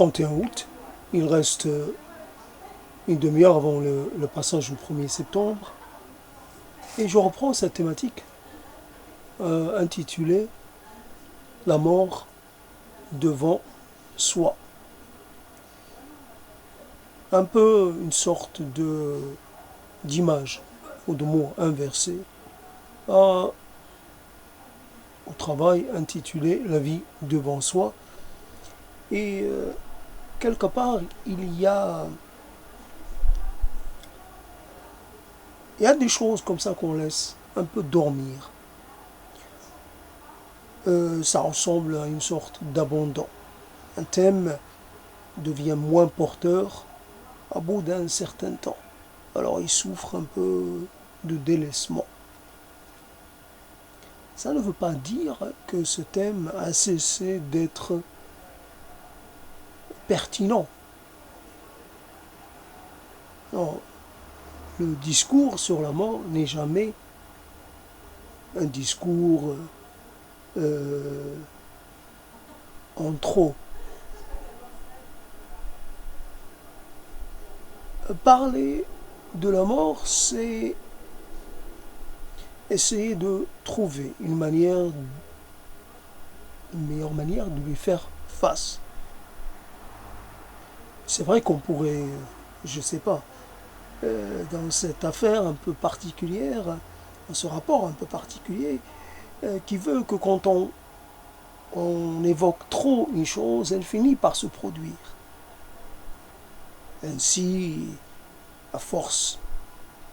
31 août, il reste une demi-heure avant le passage du 1er septembre, et je reprends cette thématique intitulée La mort devant soi. Un peu une sorte d'image ou de mot inversé au travail intitulé La vie devant soi. Et quelque part, il y a des choses comme ça qu'on laisse un peu dormir. Ça ressemble à une sorte d'abandon. Un thème devient moins porteur à bout d'un certain temps. Alors il souffre un peu de délaissement. Ça ne veut pas dire que ce thème a cessé d'être pertinent. Non, le discours sur la mort n'est jamais un discours en trop. Parler de la mort, c'est essayer de trouver une meilleure manière de lui faire face. C'est vrai qu'on pourrait, je ne sais pas, dans cette affaire un peu particulière, dans ce rapport un peu particulier, qui veut que quand on évoque trop une chose, elle finit par se produire. Ainsi, à force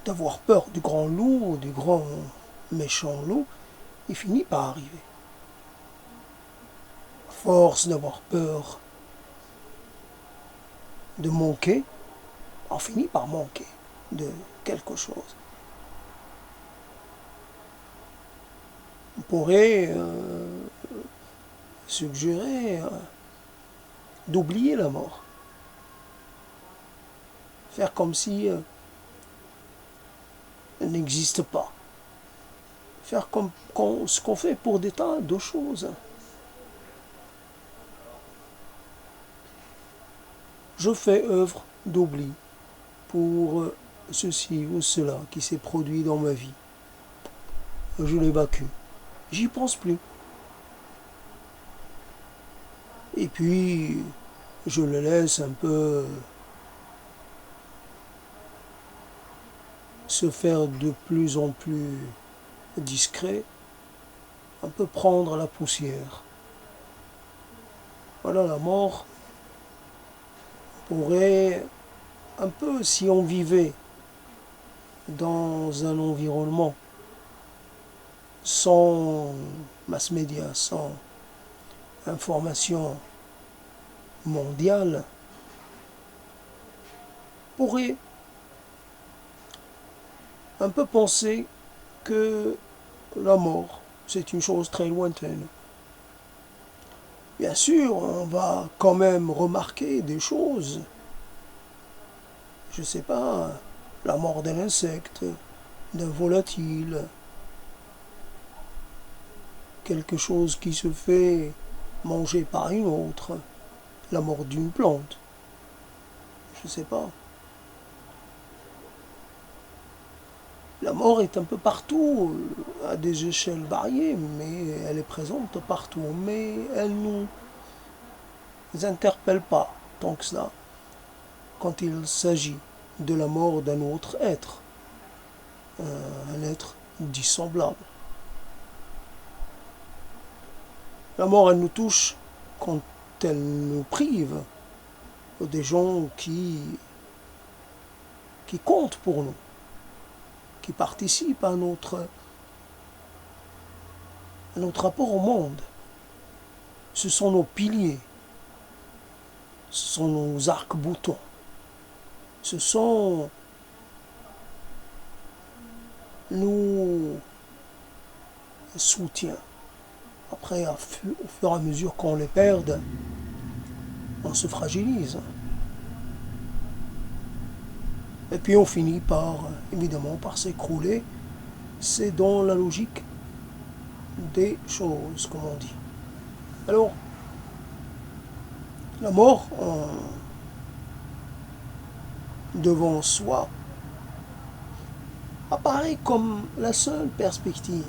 d'avoir peur du grand loup, du grand méchant loup, il finit par arriver. À force d'avoir peur de manquer, on finit par manquer de quelque chose. On pourrait suggérer d'oublier la mort. Faire comme si elle n'existe pas. Faire comme ce qu'on fait pour des tas de choses. Je fais œuvre d'oubli pour ceci ou cela qui s'est produit dans ma vie. Je l'évacue. J'y pense plus. Et puis, je le laisse un peu se faire de plus en plus discret, un peu prendre la poussière. Voilà, la mort pourrait, un peu si on vivait dans un environnement sans mass média, sans information mondiale, pourrait un peu penser que la mort, c'est une chose très lointaine. Bien sûr, on va quand même remarquer des choses. Je ne sais pas, la mort d'un insecte, d'un volatile, quelque chose qui se fait manger par une autre, la mort d'une plante. Je ne sais pas. La mort est un peu partout, à des échelles variées, mais elle est présente partout. Mais elle ne nous interpelle pas tant que cela quand il s'agit de la mort d'un autre être, un être dissemblable. La mort, elle nous touche quand elle nous prive des gens qui comptent pour nous, qui participent à notre rapport au monde. Ce sont nos piliers, ce sont nos arcs-boutants, ce sont nos soutiens. Après, au fur et à mesure qu'on les perd, on se fragilise. Et puis on finit évidemment, par s'écrouler. C'est dans la logique des choses, comme on dit. Alors, La mort devant soi apparaît comme la seule perspective,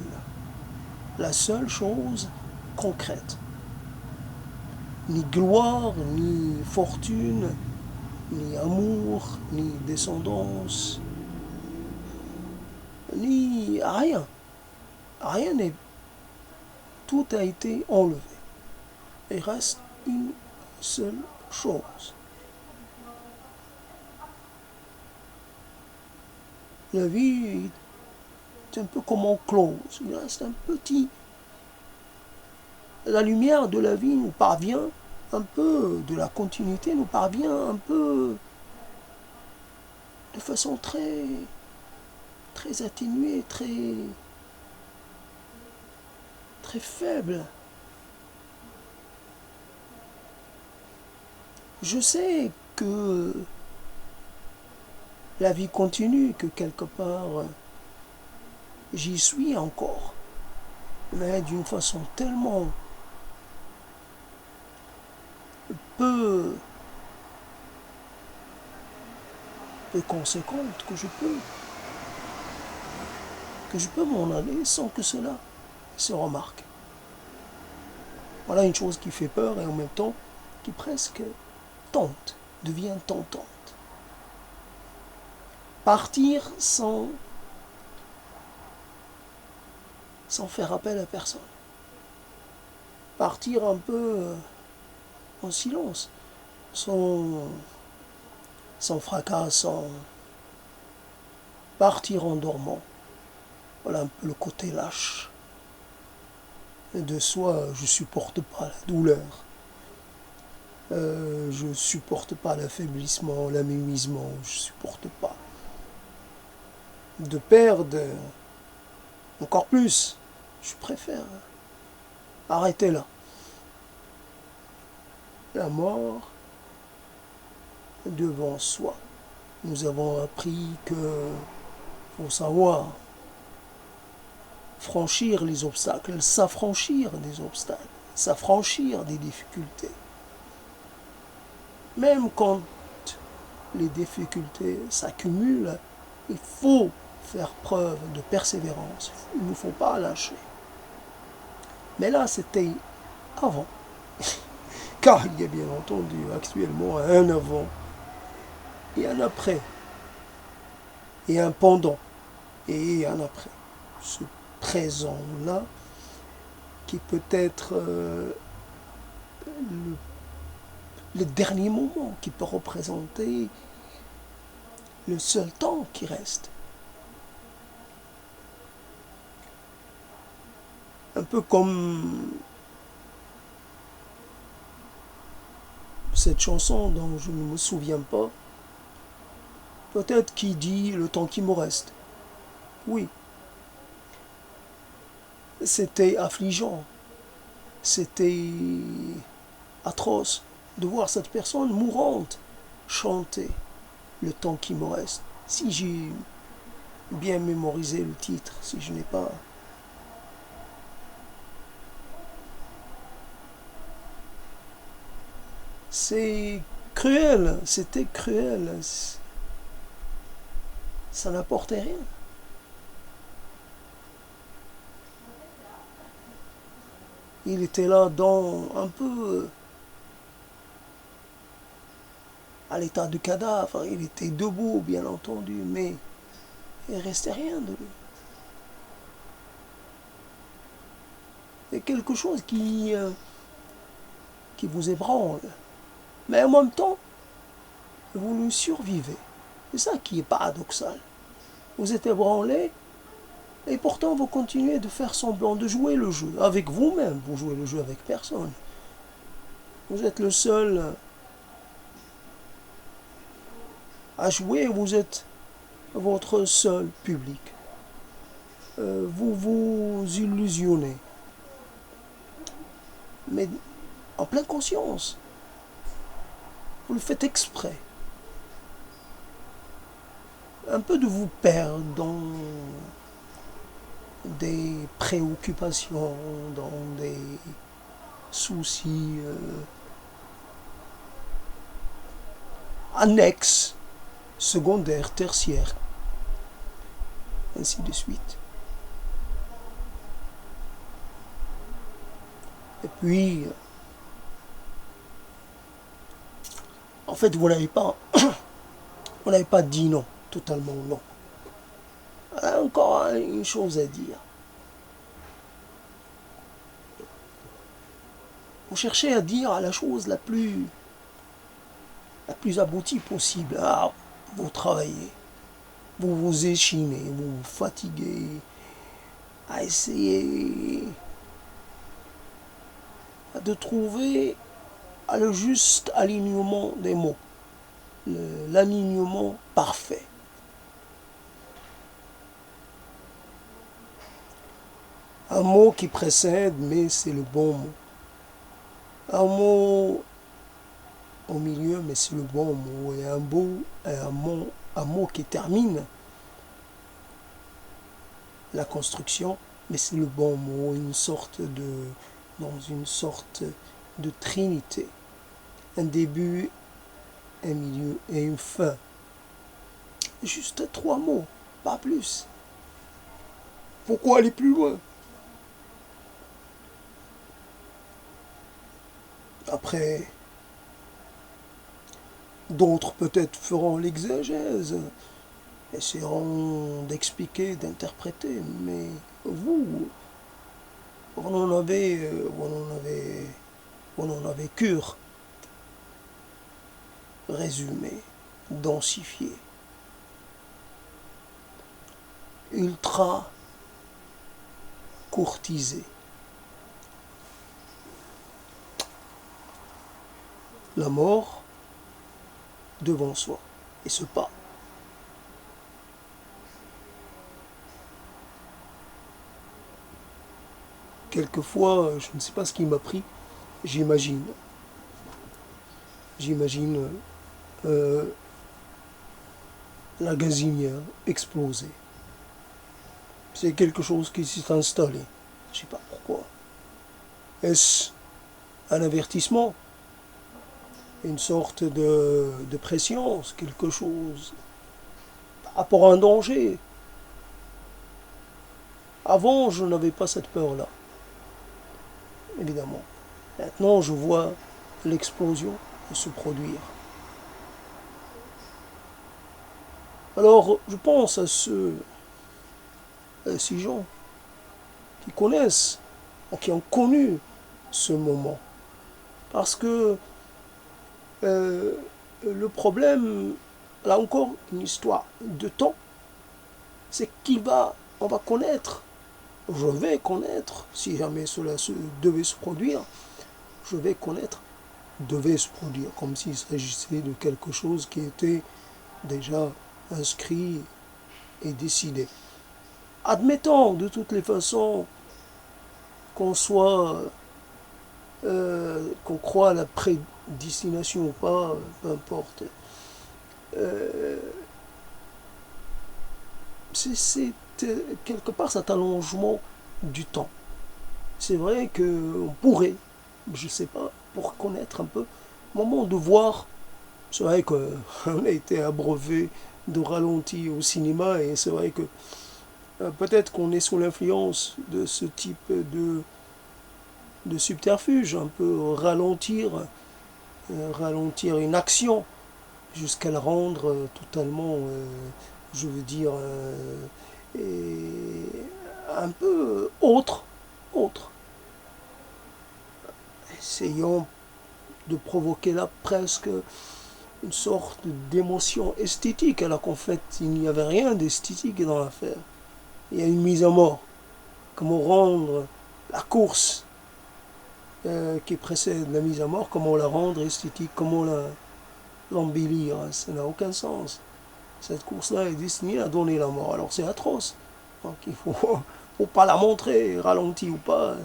la seule chose concrète. Ni gloire, ni fortune, ni amour, ni descendance, ni rien. Rien n'est. Tout a été enlevé. Il reste une seule chose. La vie est un peu comme en close. Il reste un petit. La lumière de la vie nous parvient un peu, de la continuité nous parvient un peu de façon très atténuée, très faible. Je sais que la vie continue, que quelque part j'y suis encore, mais d'une façon tellement peu, peu conséquente que je peux m'en aller sans que cela se remarque. Voilà une chose qui fait peur et en même temps qui presque tente, devient tentante. Partir sans faire appel à personne. Partir un peu en silence, sans fracas, sans partir en dormant. Voilà un peu le côté lâche de soi. Je supporte pas la douleur. Je supporte pas l'affaiblissement, l'amenuisement. Je supporte pas de perdre encore plus. Je préfère arrêter là. La mort devant soi. Nous avons appris que faut savoir franchir les obstacles, s'affranchir des obstacles, s'affranchir des difficultés. Même quand les difficultés s'accumulent, il faut faire preuve de persévérance. Il ne faut pas lâcher. Mais là, c'était avant. Car il y a bien entendu actuellement un avant et un après. Et un pendant et un après. Ce présent-là qui peut être le dernier moment, qui peut représenter le seul temps qui reste. Un peu comme cette chanson dont je ne me souviens pas, peut-être qui dit le temps qui me reste. Oui, c'était affligeant, c'était atroce de voir cette personne mourante chanter le temps qui me reste. Si j'ai bien mémorisé le titre, si je n'ai pas. C'est cruel, c'était cruel. Ça n'apportait rien. Il était là dans un peu à l'état de cadavre. Il était debout, bien entendu, mais il ne restait rien de lui. C'est quelque chose qui vous ébranle. Mais en même temps, vous lui survivez. C'est ça qui est paradoxal. Vous êtes ébranlé et pourtant vous continuez de faire semblant de jouer le jeu avec vous-même. Vous jouez le jeu avec personne. Vous êtes le seul à jouer, vous êtes votre seul public. Vous vous illusionnez. Mais en pleine conscience, vous le faites exprès. Un peu de vous perdre dans des préoccupations, dans des soucis annexe, secondaire, tertiaire, ainsi de suite. Et puis, en fait, vous n'avez pas dit non, totalement non. Encore une chose à dire. Vous cherchez à dire la chose la plus aboutie possible. Ah, vous travaillez, vous vous échinez, vous vous fatiguez à essayer de trouver le juste alignement des mots, l'alignement parfait. Un mot qui précède, mais c'est le bon mot. Un mot au milieu, mais c'est le bon mot. Et un mot qui termine la construction, mais c'est le bon mot. Dans une sorte de trinité. Un début, un milieu et une fin. Juste 3 mots, pas plus. Pourquoi aller plus loin? Après, d'autres peut-être feront l'exégèse, essaieront d'expliquer, d'interpréter, mais vous n'en avez cure, résumé, densifié, ultra courtisé. La mort devant soi, et ce pas. Quelquefois, je ne sais pas ce qui m'a pris, j'imagine la gazinière exploser. C'est quelque chose qui s'est installé. Je ne sais pas pourquoi. Est-ce un avertissement? Une sorte de pression, quelque chose par rapport à un danger. Avant, je n'avais pas cette peur-là, évidemment. Maintenant, je vois l'explosion se produire. Alors, je pense à ces gens qui connaissent, qui ont connu ce moment. Parce que le problème, là encore, une histoire de temps, c'est on va connaître, je vais connaître, si jamais cela devait se produire, devait se produire, comme s'il s'agissait de quelque chose qui était déjà inscrit et décidé. Admettons de toutes les façons qu'on croit à la prédestination ou pas, peu importe. C'est quelque part cet allongement du temps. C'est vrai qu'on pourrait, je ne sais pas, pour connaître un peu, au moment de voir, c'est vrai qu'on a été abreuvé de ralenti au cinéma et c'est vrai que peut-être qu'on est sous l'influence de ce type de subterfuge, un peu ralentir une action jusqu'à la rendre totalement, je veux dire, un peu autre. Essayons de provoquer là presque une sorte d'émotion esthétique, alors qu'en fait il n'y avait rien d'esthétique dans l'affaire. Il y a une mise à mort. Comment rendre la course qui précède la mise à mort, comment la rendre esthétique, comment l'embellir, ça n'a aucun sens. Cette course-là est destinée à donner la mort, alors c'est atroce. Donc il faut pas la montrer, ralenti ou pas.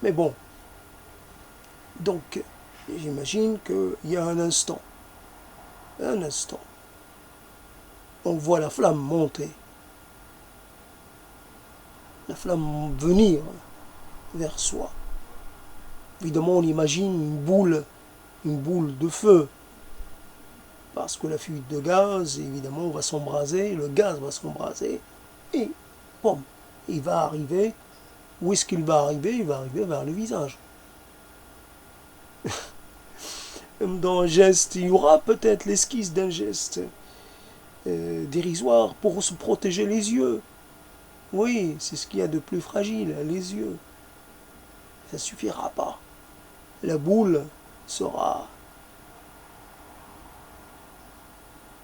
Mais bon, donc j'imagine qu'il y a un instant, on voit la flamme monter, la flamme venir vers soi. Évidemment, on imagine une boule de feu parce que la fuite de gaz, évidemment, va s'embraser, le gaz va s'embraser, et, boum, il va arriver. Où est-ce qu'il va arriver? Il va arriver vers le visage. Dans un geste, il y aura peut-être l'esquisse d'un geste dérisoire pour se protéger les yeux. Oui, c'est ce qu'il y a de plus fragile, les yeux. Ça ne suffira pas. La boule sera,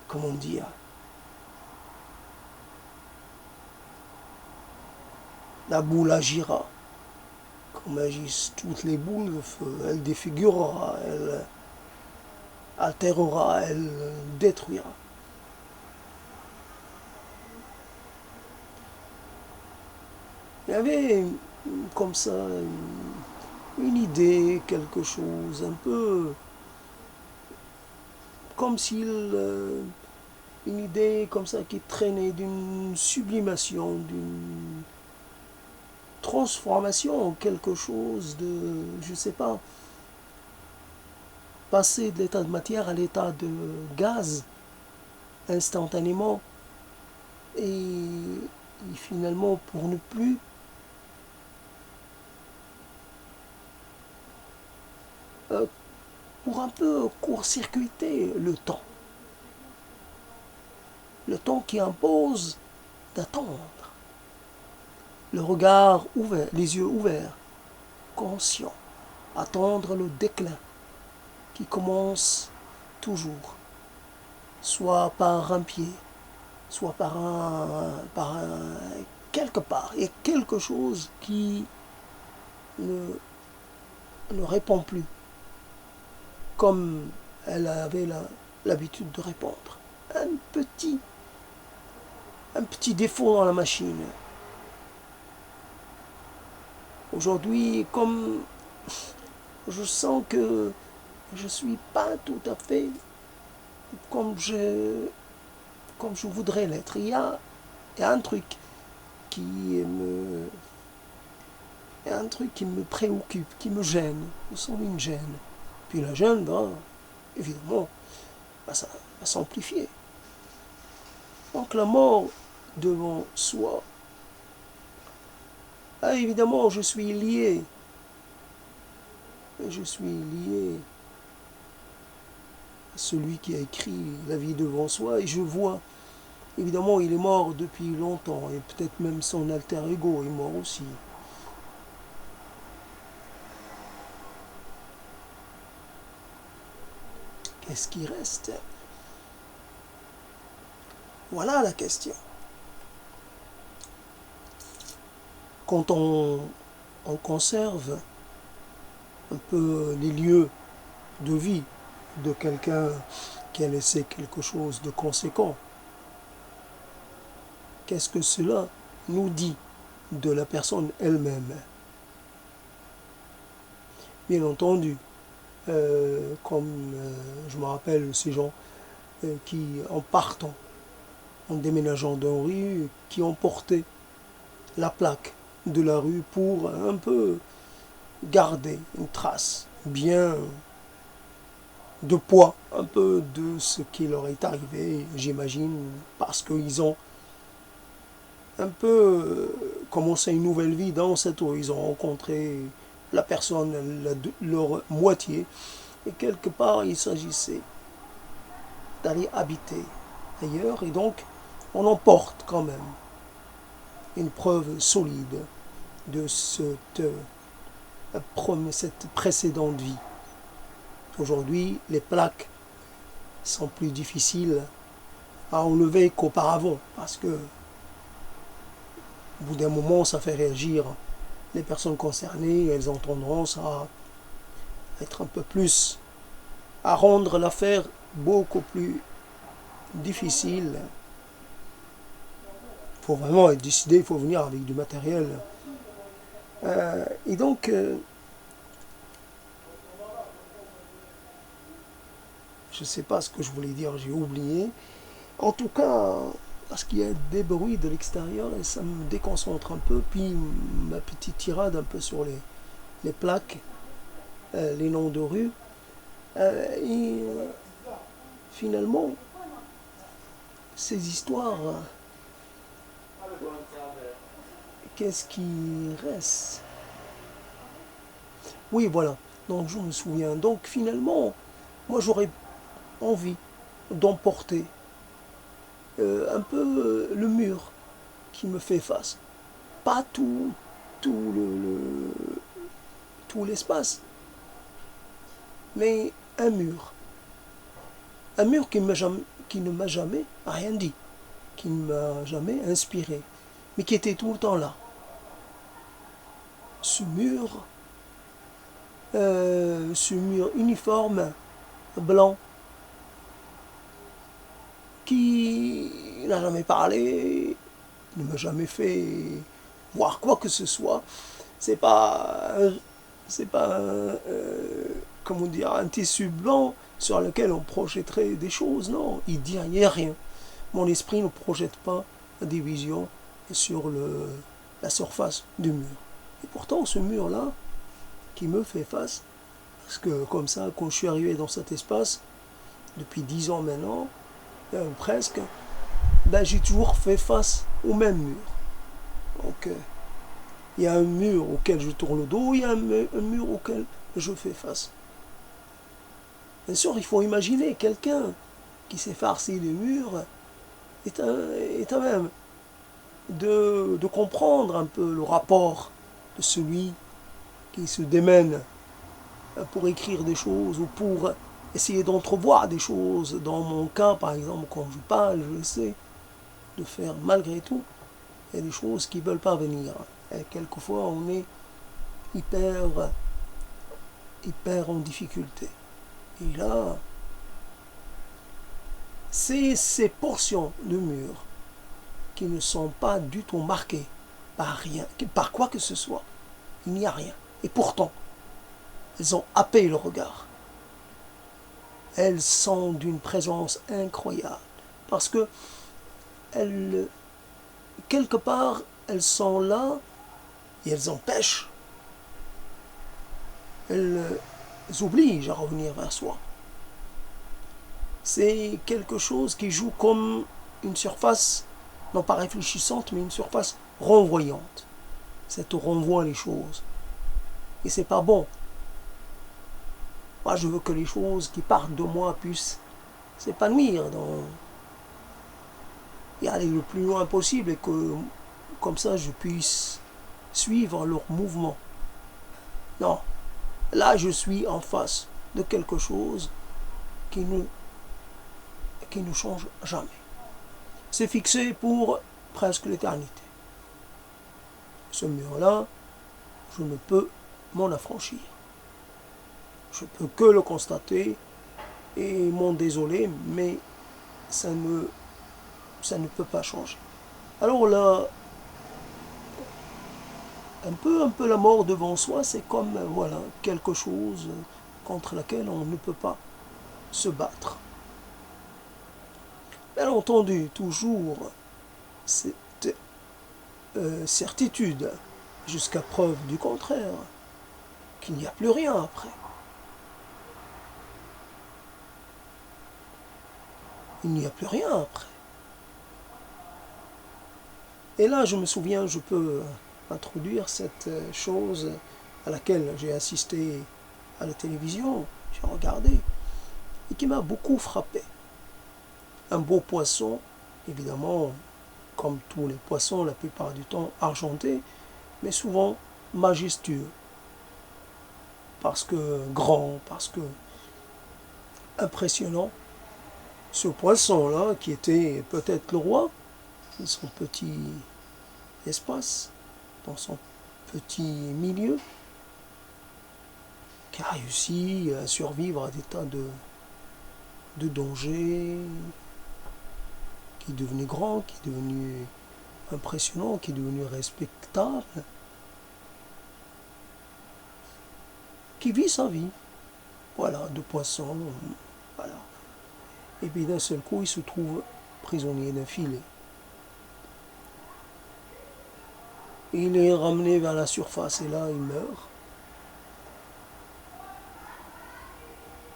comment dire, la boule agira comme agissent toutes les boules de feu. Elle défigurera, elle altérera, elle détruira. Il y avait comme ça une idée, quelque chose, un peu comme s'il... une idée comme ça qui traînait d'une sublimation, d'une transformation en quelque chose de, je ne sais pas, passer de l'état de matière à l'état de gaz instantanément et finalement pour ne plus pour un peu court-circuiter le temps qui impose d'attendre, le regard ouvert, les yeux ouverts, conscients, attendre le déclin qui commence toujours, soit par un pied, soit par un quelque part. Il y a quelque chose qui ne, ne répond plus comme elle avait l'habitude de répondre. Un petit, un petit défaut dans la machine. Aujourd'hui, comme je sens que je ne suis pas tout à fait comme je voudrais l'être. Il y a un truc qui me, il y a un truc qui me préoccupe, qui me gêne. Je sens une gêne. Puis la gêne, évidemment, ça va s'amplifier. Donc la mort devant soi, évidemment, je suis lié. Je suis lié à celui qui a écrit La vie devant soi et je vois, évidemment, il est mort depuis longtemps et peut-être même son alter ego est mort aussi. Qu'est-ce qui reste? Voilà la question. Quand on conserve un peu les lieux de vie de quelqu'un qui a laissé quelque chose de conséquent, qu'est-ce que cela nous dit de la personne elle-même? Bien entendu, comme je me rappelle ces gens qui, en partant, en déménageant d'une rue, qui ont porté la plaque de la rue pour un peu garder une trace bien de poids, un peu de ce qui leur est arrivé, j'imagine, parce qu'ils ont un peu commencé une nouvelle vie dans cette rue. Ils ont rencontré la personne, leur moitié, et quelque part il s'agissait d'aller habiter ailleurs, et donc on emporte quand même une preuve solide de cette précédente vie. Aujourd'hui, les plaques sont plus difficiles à enlever qu'auparavant, parce que au bout d'un moment, ça fait réagir les personnes concernées, elles ont tendance à être un peu plus, à rendre l'affaire beaucoup plus difficile. Il faut vraiment être décidé, il faut venir avec du matériel. Et donc, je ne sais pas ce que je voulais dire, j'ai oublié. En tout cas, parce qu'il y a des bruits de l'extérieur et ça me déconcentre un peu. Puis ma petite tirade un peu sur les plaques, les noms de rue. Et finalement, ces histoires, qu'est-ce qui reste? Oui, voilà. Donc je me souviens. Donc finalement, moi j'aurais envie d'emporter un peu le mur qui me fait face. Pas tout tout l'espace, mais un mur. Un mur qui ne m'a jamais rien dit, qui ne m'a jamais inspiré, mais qui était tout le temps là. Ce mur uniforme, blanc, qui n'a jamais parlé, ne m'a jamais fait voir quoi que ce soit. C'est pas, c'est pas comment dire, un tissu blanc sur lequel on projetterait des choses. Non, il dit rien. Mon esprit ne projette pas des visions sur la surface du mur. Et pourtant, ce mur-là, qui me fait face, parce que comme ça, quand je suis arrivé dans cet espace, depuis 10 ans maintenant, presque, ben, j'ai toujours fait face au même mur. Donc, il y a un mur auquel je tourne le dos, il y a un mur auquel je fais face. Bien sûr, il faut imaginer quelqu'un qui s'est farci les murs est à même de comprendre un peu le rapport de celui qui se démène pour écrire des choses ou pour essayer d'entrevoir des choses. Dans mon cas, par exemple, quand je parle, je sais de faire malgré tout. Il y a des choses qui ne veulent pas venir. Et quelquefois, on est hyper en difficulté. Et là, c'est ces portions de mur qui ne sont pas du tout marquées par rien, par quoi que ce soit. Il n'y a rien. Et pourtant, elles ont happé le regard. Elles sont d'une présence incroyable. Parce que quelque part, elles sont là et elles empêchent. Elles obligent à revenir vers soi. C'est quelque chose qui joue comme une surface, non pas réfléchissante, mais une surface renvoyante. Ça te renvoie les choses. Et c'est pas bon. Moi, je veux que les choses qui partent de moi puissent s'épanouir et aller le plus loin possible et que, comme ça, je puisse suivre leur mouvement. Non. Là, je suis en face de quelque chose qui ne change jamais. C'est fixé pour presque l'éternité. Ce mur-là, je ne peux m'en affranchir. Je peux que le constater et m'en désoler, mais ça ne peut pas changer. Alors là, un peu la mort devant soi, c'est comme voilà quelque chose contre laquelle on ne peut pas se battre. Bien entendu, toujours cette certitude, jusqu'à preuve du contraire, qu'il n'y a plus rien après. Il n'y a plus rien après. Et là, je me souviens, je peux introduire cette chose à laquelle j'ai assisté à la télévision, j'ai regardé, et qui m'a beaucoup frappé. Un beau poisson, évidemment, comme tous les poissons, la plupart du temps argenté, mais souvent majestueux. Parce que grand, parce que impressionnant. Ce poisson-là, qui était peut-être le roi de son petit espace, dans son petit milieu, qui a réussi à survivre à des tas de dangers, qui est devenu grand, qui est devenu impressionnant, qui est devenu respectable, qui vit sa vie, voilà, de poisson, voilà. Et puis d'un seul coup, il se trouve prisonnier d'un filet. Et il est ramené vers la surface et là, il meurt.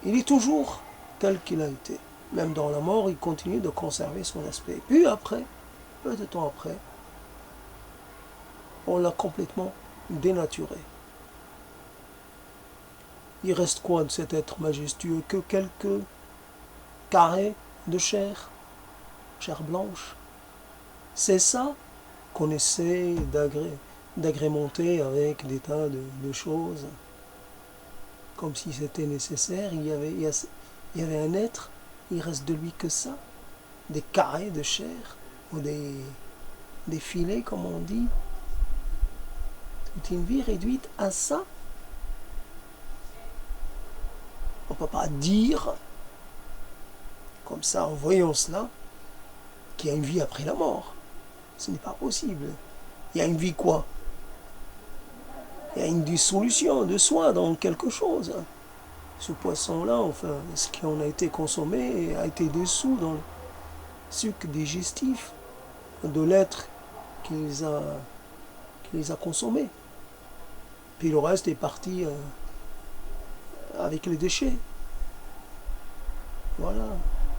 Il est toujours tel qu'il a été. Même dans la mort, il continue de conserver son aspect. Puis après, peu de temps après, on l'a complètement dénaturé. Il reste quoi de cet être majestueux? Que quelques carrés de chair blanche. C'est ça qu'on essaie d'agrémenter avec des tas de choses, comme si c'était nécessaire. Il y avait un être, il reste de lui que ça, des carrés de chair, ou des filets, comme on dit. Toute une vie réduite à ça. On ne peut pas dire, comme ça, en voyant cela, qu'il y a une vie après la mort. Ce n'est pas possible. Il y a une vie quoi? Il y a une dissolution de soi dans quelque chose. Ce poisson-là, enfin, ce qui en a été consommé a été dissous dans le suc digestif de l'être qui les a consommés. Puis le reste est parti avec les déchets. Voilà,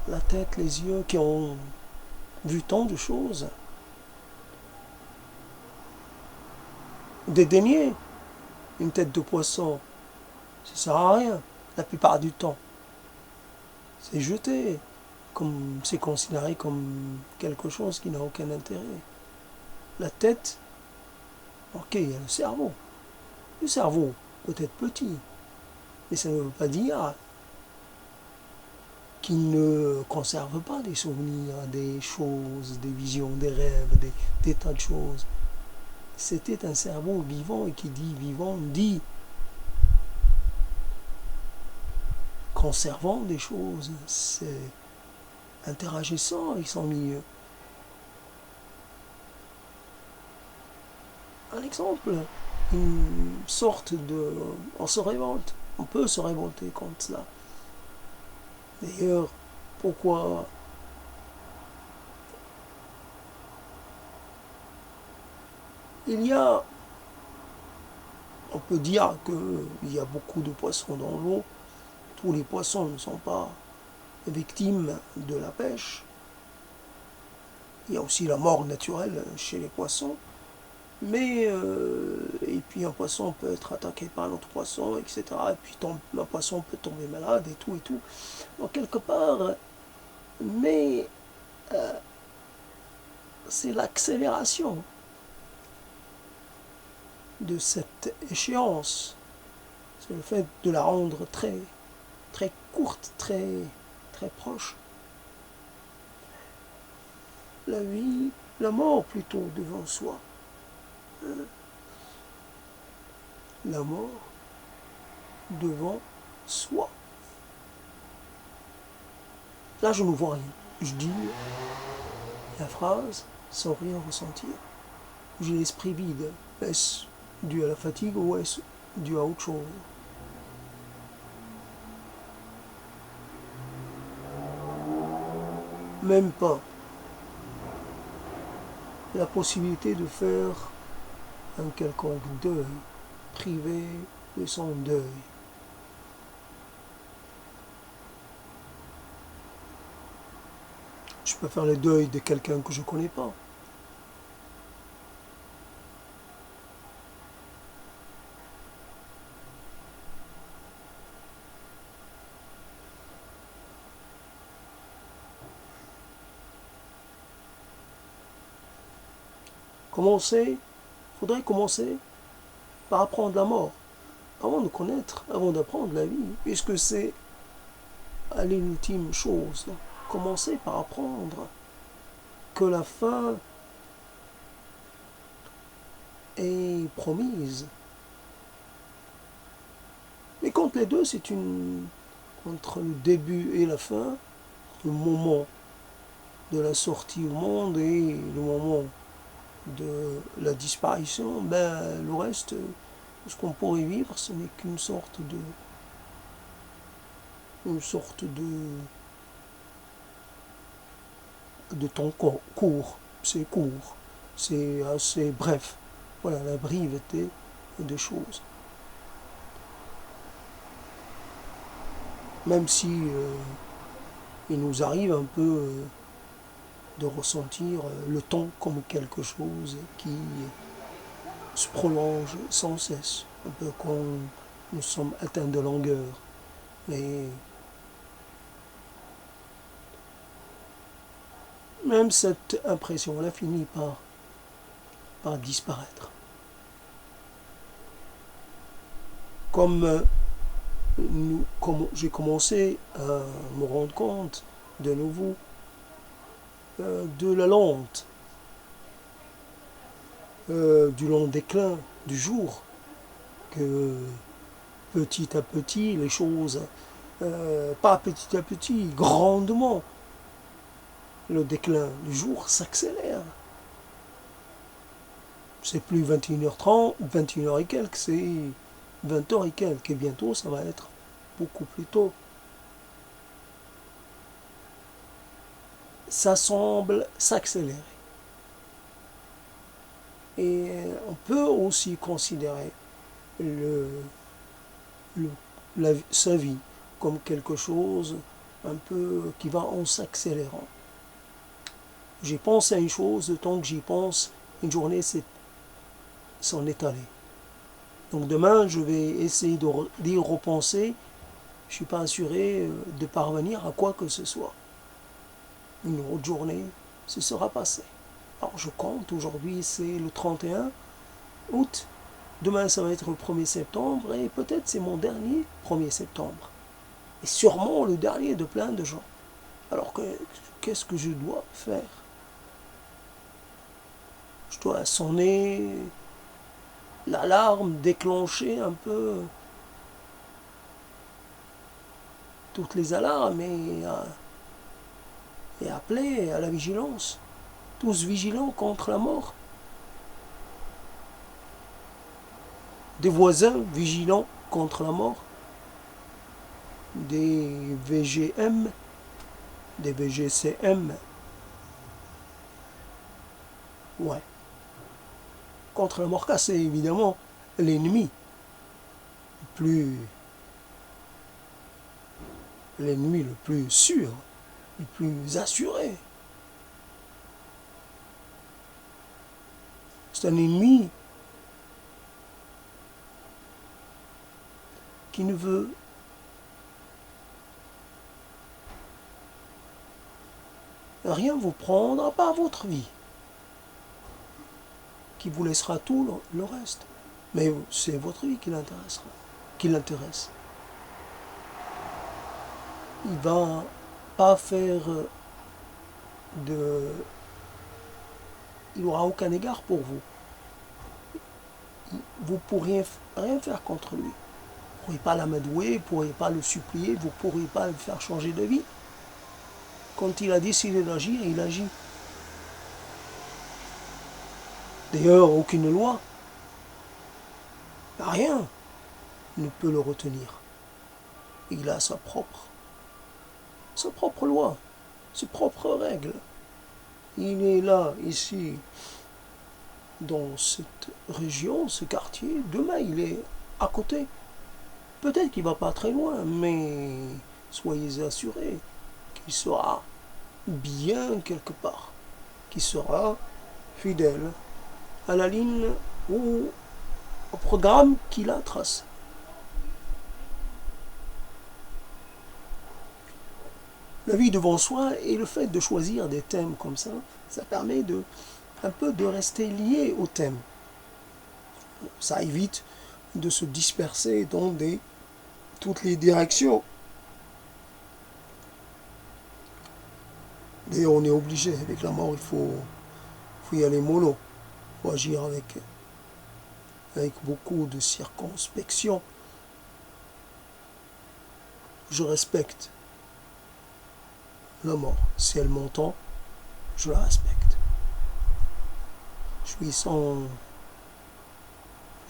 la tête, les yeux qui ont vu tant de choses. Dédaigner une tête de poisson, ça sert à rien la plupart du temps. C'est jeté, comme c'est considéré comme quelque chose qui n'a aucun intérêt. La tête, ok, il y a le cerveau. Le cerveau peut être petit, mais ça ne veut pas dire qu'il ne conserve pas des souvenirs, des choses, des visions, des rêves, des tas de choses. C'était un cerveau vivant, et qui dit vivant dit conservant des choses, c'est interagissant avec son milieu. Un exemple, une sorte de... On se révolte, on peut se révolter contre cela. D'ailleurs, pourquoi il y a... On peut dire qu'il y a beaucoup de poissons dans l'eau. Tous les poissons ne sont pas victimes de la pêche. Il y a aussi la mort naturelle chez les poissons. Mais, et puis un poisson peut être attaqué par un autre poisson, etc. Et puis un poisson peut tomber malade et tout et tout. Donc quelque part, mais c'est l'accélération de cette échéance. C'est le fait de la rendre très, très courte, très, très proche. La vie, la mort plutôt devant soi. La mort devant soi. Là, je ne vois rien. Je dis la phrase sans rien ressentir. J'ai l'esprit vide. Est-ce dû à la fatigue ou est-ce dû à autre chose? Même pas la possibilité de faire un quelconque deuil, privé de son deuil. Je peux faire le deuil de quelqu'un que je ne connais pas. Il faudrait commencer par apprendre la mort, avant de connaître, avant d'apprendre la vie, puisque c'est l'ultime chose. Commencer par apprendre que la fin est promise. Mais contre les deux, entre le début et la fin, le moment de la sortie au monde et le moment de la disparition, le reste, ce qu'on pourrait vivre, ce n'est qu'une sorte de... de temps court. C'est court. C'est assez bref. Voilà, la brièveté des choses. Même si il nous arrive un peu de ressentir le temps comme quelque chose qui se prolonge sans cesse, un peu comme nous sommes atteints de longueur. Et même cette impression-là finit par disparaître. Comme comme j'ai commencé à me rendre compte de nouveau de la lente, du long déclin du jour, que petit à petit les choses, pas petit à petit, grandement, le déclin du jour s'accélère. C'est plus 21h30, 21h et quelques, c'est 20h et quelques, et bientôt ça va être beaucoup plus tôt. Ça semble s'accélérer. Et on peut aussi considérer le, sa vie comme quelque chose un peu qui va en s'accélérant. J'y pense à une chose, le temps que j'y pense, une journée s'en est allée. Donc demain, je vais essayer d'y repenser. Je ne suis pas assuré de parvenir à quoi que ce soit. Une autre journée se sera passée. Alors je compte, aujourd'hui c'est le 31 août. Demain ça va être le 1er septembre et peut-être c'est mon dernier 1er septembre. Et sûrement le dernier de plein de gens. Alors qu'est-ce que je dois faire? Je dois sonner l'alarme, déclencher un peu toutes les alarmes et appeler à la vigilance. Tous vigilants contre la mort. Des voisins vigilants contre la mort. Des VGM, des VGCM. Ouais. Contre la mort, car c'est évidemment l'ennemi le plus sûr, le plus assuré. C'est un ennemi qui ne veut rien vous prendre à part votre vie, qui vous laissera tout le reste. Mais c'est votre vie qui l'intéresse. Il va pas faire de... Il n'aura aucun égard pour vous. Vous ne pourriez rien faire contre lui. Vous ne pourriez pas l'amadouer, vous ne pourriez pas le supplier, vous ne pourriez pas le faire changer de vie. Quand il a décidé d'agir, il agit. D'ailleurs, aucune loi, rien ne peut le retenir. Il a sa propre loi, ses propres règles. Il est là, ici, dans cette région, ce quartier. Demain, il est à côté. Peut-être qu'il ne va pas très loin, mais soyez assurés qu'il sera bien quelque part, qu'il sera fidèle à la ligne ou au programme qu'il a tracé. La vie devant soi et le fait de choisir des thèmes comme ça permet un peu de rester lié au thème. Ça évite de se disperser dans toutes les directions. D'ailleurs, on est obligé. Avec la mort, il faut y aller mollo. Il faut agir avec beaucoup de circonspection. Je respecte la mort. Si elle m'entend, je la respecte. Je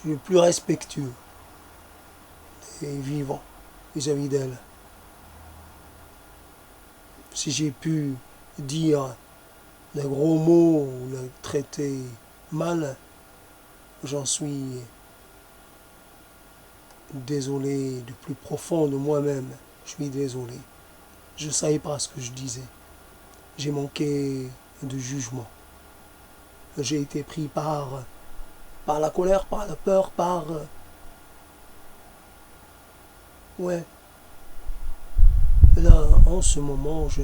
suis plus respectueux et vivant vis-à-vis d'elle. Si j'ai pu dire des gros mots ou la traiter mal, j'en suis désolé du plus profond de moi-même. Je suis désolé. Je ne savais pas ce que je disais. J'ai manqué de jugement. J'ai été pris par la colère, par la peur, ouais. Là, en ce moment, je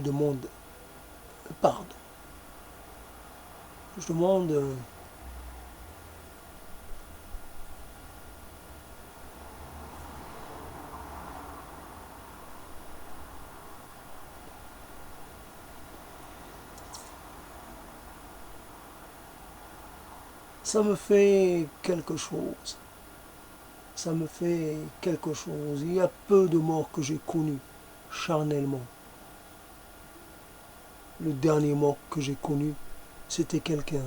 demande pardon. Je demande ça me fait quelque chose. Ça me fait quelque chose. Il y a peu de morts que j'ai connus charnellement. Le dernier mort que j'ai connu, c'était quelqu'un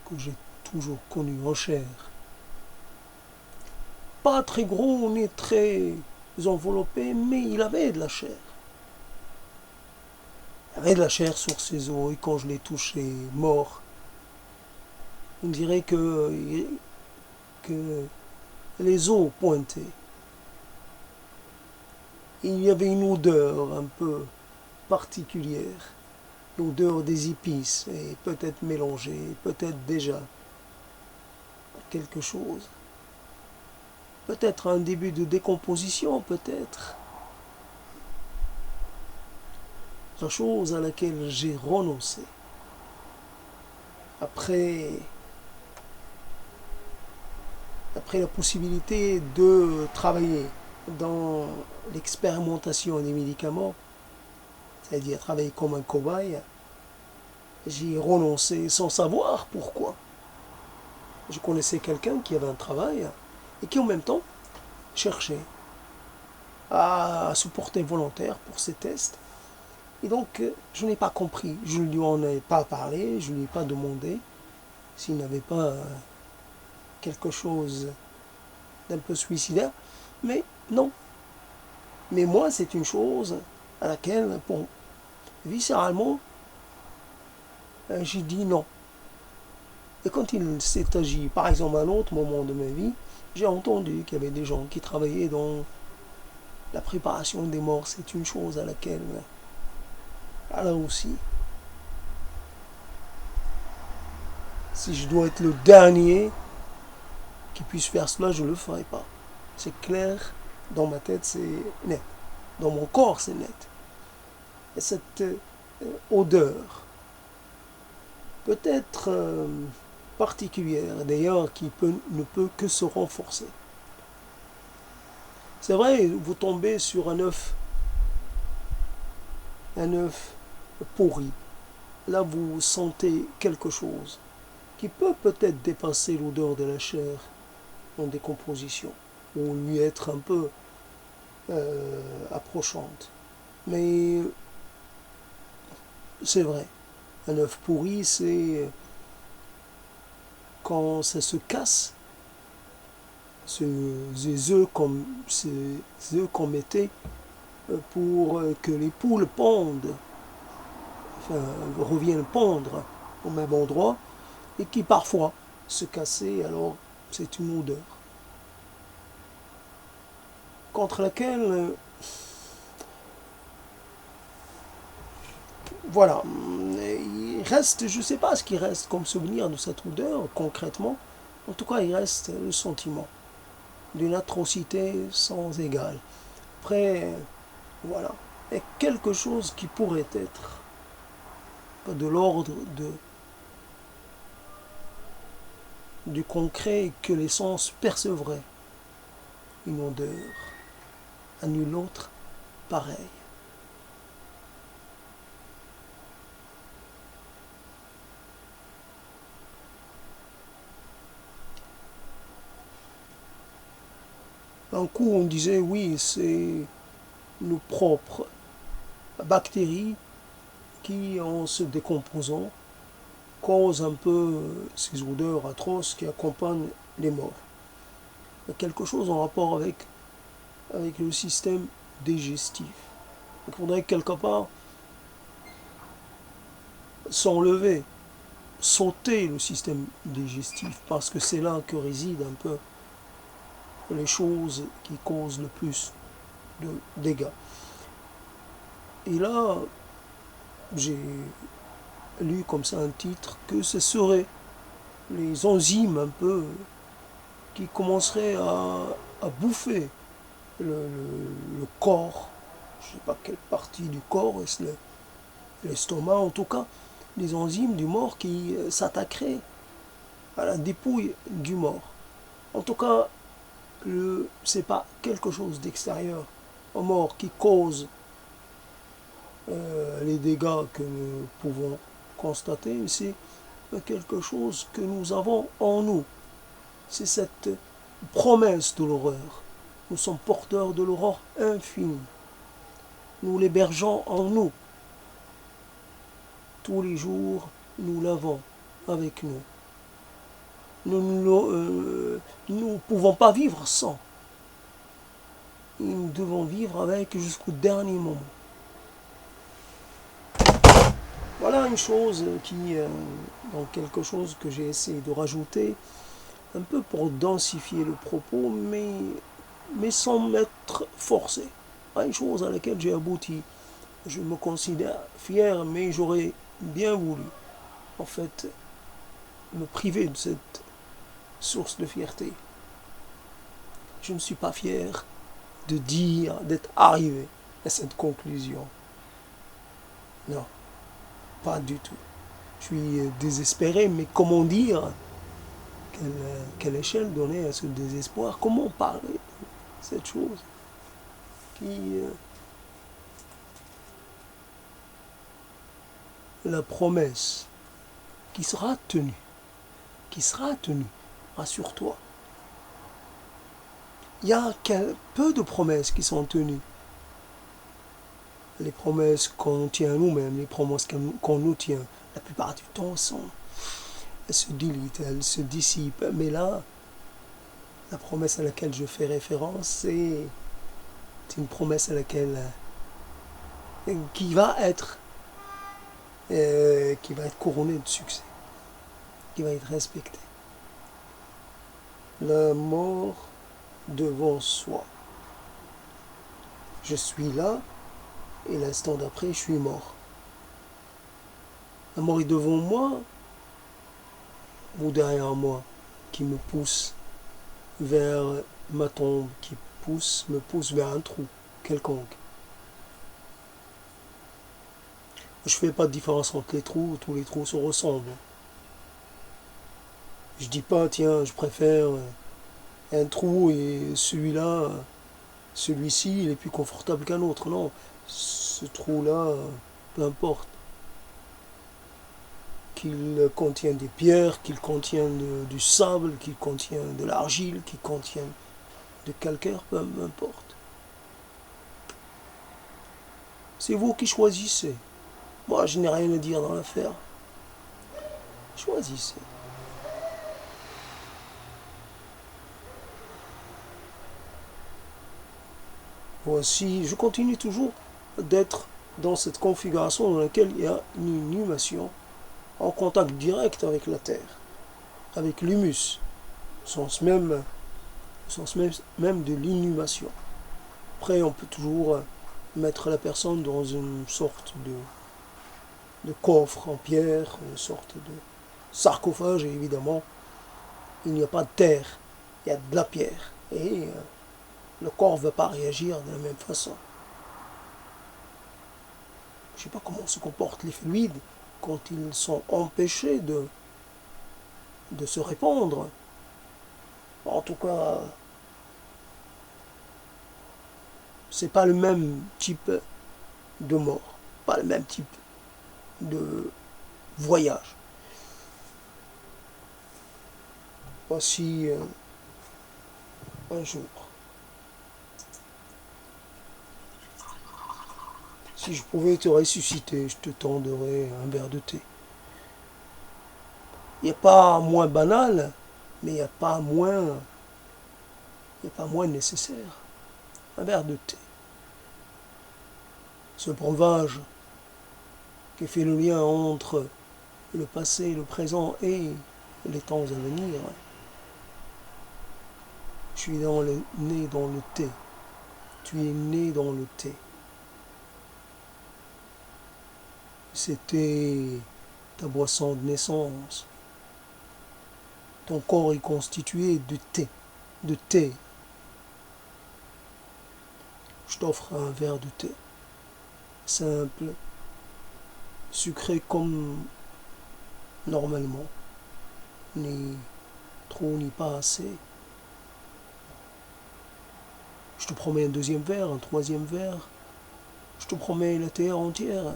que j'ai toujours connu en chair. Pas très gros ni très enveloppé, mais il avait de la chair. Il avait de la chair sur ses os et quand je l'ai touché mort, on dirait que les os pointaient. Et il y avait une odeur un peu particulière, l'odeur des épices, et peut-être mélangée, peut-être déjà quelque chose. Peut-être un début de décomposition, peut-être. La chose à laquelle j'ai renoncé. Après, après la possibilité de travailler dans l'expérimentation des médicaments, c'est-à-dire travailler comme un cobaye, j'ai renoncé sans savoir pourquoi. Je connaissais quelqu'un qui avait un travail et qui en même temps cherchait à se porter volontaire pour ces tests. Et donc, je n'ai pas compris. Je ne lui en ai pas parlé, je ne lui ai pas demandé s'il n'avait pas quelque chose d'un peu suicidaire. Mais non. Mais moi, c'est une chose à laquelle, bon, viscéralement, j'ai dit non. Et quand il s'est agi, par exemple, à un autre moment de ma vie, j'ai entendu qu'il y avait des gens qui travaillaient dans la préparation des morts. C'est une chose à laquelle, là aussi, si je dois être le dernier qui puisse faire cela, je ne le ferai pas. C'est clair, dans ma tête, c'est net. Dans mon corps, c'est net. Et cette odeur, peut-être particulière, d'ailleurs, ne peut que se renforcer. C'est vrai, vous tombez sur un œuf pourri. Là, vous sentez quelque chose qui peut peut-être dépasser l'odeur de la chair en décomposition ou lui être un peu approchante. Mais c'est vrai, un œuf pourri, c'est quand ça se casse, ces œufs qu'on mettait pour que les poules pondent, enfin, reviennent pondre au même endroit, et qui parfois se cassaient, alors c'est une odeur contre laquelle, voilà, il reste, je ne sais pas ce qui reste comme souvenir de cette odeur concrètement, en tout cas il reste le sentiment d'une atrocité sans égale. Après, voilà, et quelque chose qui pourrait être de l'ordre du concret que les sens percevraient, une odeur à nul autre pareille. Un coup, on disait oui, c'est nos propres bactéries qui, en se décomposant, causent un peu ces odeurs atroces qui accompagnent les morts. Il y a quelque chose en rapport avec le système digestif. Il faudrait quelque part s'enlever, sauter le système digestif, parce que c'est là que réside un peu les choses qui causent le plus de dégâts. Et là, j'ai lu comme ça un titre que ce serait les enzymes un peu qui commenceraient à bouffer le corps, je ne sais pas quelle partie du corps, est-ce l'estomac en tout cas, les enzymes du mort qui s'attaqueraient à la dépouille du mort. En tout cas, c'est pas quelque chose d'extérieur au mort qui cause les dégâts que nous pouvons constater, mais c'est quelque chose que nous avons en nous. C'est cette promesse de l'horreur. Nous sommes porteurs de l'aurore infinie. Nous l'hébergeons en nous. Tous les jours, nous l'avons avec nous. Nous ne pouvons pas vivre sans. Nous devons vivre avec jusqu'au dernier moment. Voilà une chose donc quelque chose que j'ai essayé de rajouter, un peu pour densifier le propos, mais sans m'être forcé. Une chose à laquelle j'ai abouti. Je me considère fier, mais j'aurais bien voulu, en fait, me priver de cette source de fierté. Je ne suis pas fier de dire, d'être arrivé à cette conclusion. Non, pas du tout. Je suis désespéré, mais comment dire, quelle échelle donner à ce désespoir? Comment parler de cette chose qui... la promesse qui sera tenue, rassure-toi. Il y a peu de promesses qui sont tenues. Les promesses qu'on tient à nous-mêmes, les promesses qu'on nous tient, la plupart du temps, elles se diluent, elles se dissipent. Mais là, la promesse à laquelle je fais référence, c'est une promesse à laquelle qui va être couronnée de succès, qui va être respectée. La mort devant soi. Je suis là, et l'instant d'après, je suis mort. La mort est devant moi ou derrière moi, qui me pousse vers ma tombe, qui me pousse vers un trou quelconque. Je ne fais pas de différence entre les trous, tous les trous se ressemblent. Je dis pas, tiens, je préfère un trou et celui-là, celui-ci, il est plus confortable qu'un autre. Non, ce trou-là, peu importe. Qu'il contient des pierres, qu'il contient du sable, qu'il contient de l'argile, qu'il contient de calcaire, peu importe. C'est vous qui choisissez. Moi, je n'ai rien à dire dans l'affaire. Choisissez. Voici, je continue toujours d'être dans cette configuration dans laquelle il y a une inhumation en contact direct avec la terre, avec l'humus, au sens même de l'inhumation. Après, on peut toujours mettre la personne dans une sorte de coffre en pierre, une sorte de sarcophage, et évidemment, il n'y a pas de terre, il y a de la pierre. Et le corps ne va pas réagir de la même façon. Je ne sais pas comment se comportent les fluides quand ils sont empêchés de se répandre. En tout cas, c'est pas le même type de mort, pas le même type de voyage. Voici un jour. Si je pouvais te ressusciter, je te tendrais un verre de thé. Il n'y a pas moins banal, mais il n'y a pas moins nécessaire. Un verre de thé. Ce breuvage qui fait le lien entre le passé, le présent et les temps à venir. Je Tu es né dans le thé. Tu es né dans le thé. C'était ta boisson de naissance. Ton corps est constitué de thé. De thé. Je t'offre un verre de thé. Simple, sucré comme normalement. Ni trop, ni pas assez. Je te promets un deuxième verre, un troisième verre. Je te promets la terre entière.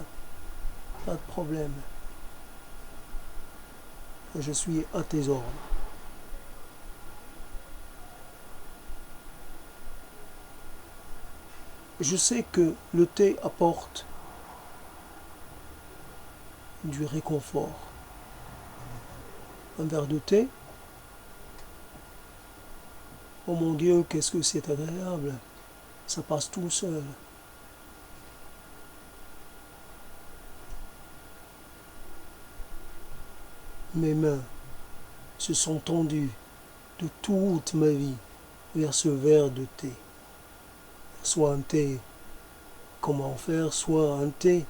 Pas de problème. Je suis à tes ordres. Je sais que le thé apporte du réconfort. Un verre de thé, oh mon Dieu, qu'est-ce que c'est agréable. Ça passe tout seul. Mes mains se sont tendues de toute ma vie vers ce verre de thé. Soit un thé comment faire, soit un thé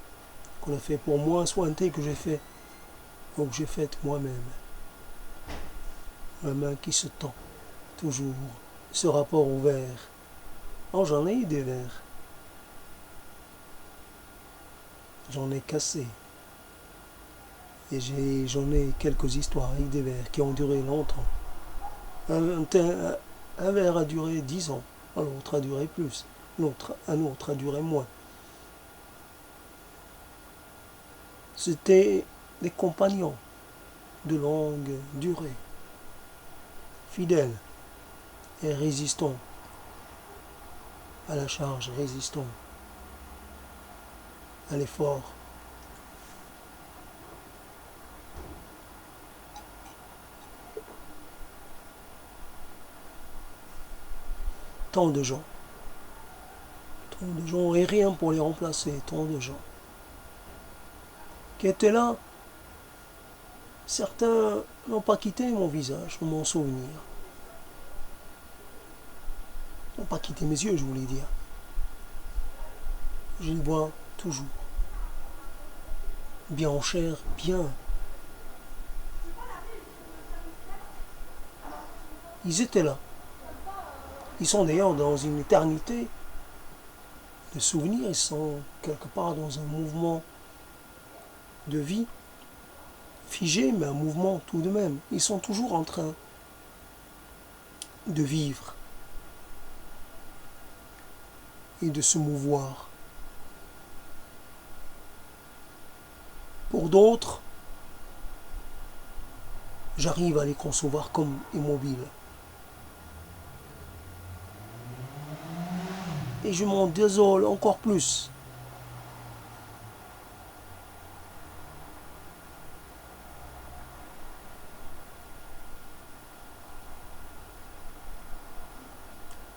qu'on a fait pour moi, soit un thé que j'ai fait ou que j'ai fait moi-même. Ma main qui se tend toujours. Ce rapport au verre. Oh, j'en ai eu des verres. J'en ai cassé. Et j'en ai quelques histoires avec des verres qui ont duré longtemps. Un verre a duré 10 ans, un autre a duré plus, un autre a duré moins. C'était des compagnons de longue durée, fidèles et résistants à la charge, résistants à l'effort. Tant de gens, et rien pour les remplacer, tant de gens qui étaient là. Certains n'ont pas quitté mon visage ou mon souvenir, n'ont pas quitté mes yeux, je voulais dire. Je les vois toujours, bien en chair, bien. Ils étaient là. Ils sont d'ailleurs dans une éternité de souvenirs, ils sont quelque part dans un mouvement de vie, figé, mais un mouvement tout de même. Ils sont toujours en train de vivre et de se mouvoir. Pour d'autres, j'arrive à les concevoir comme immobiles. Et je m'en désole encore plus.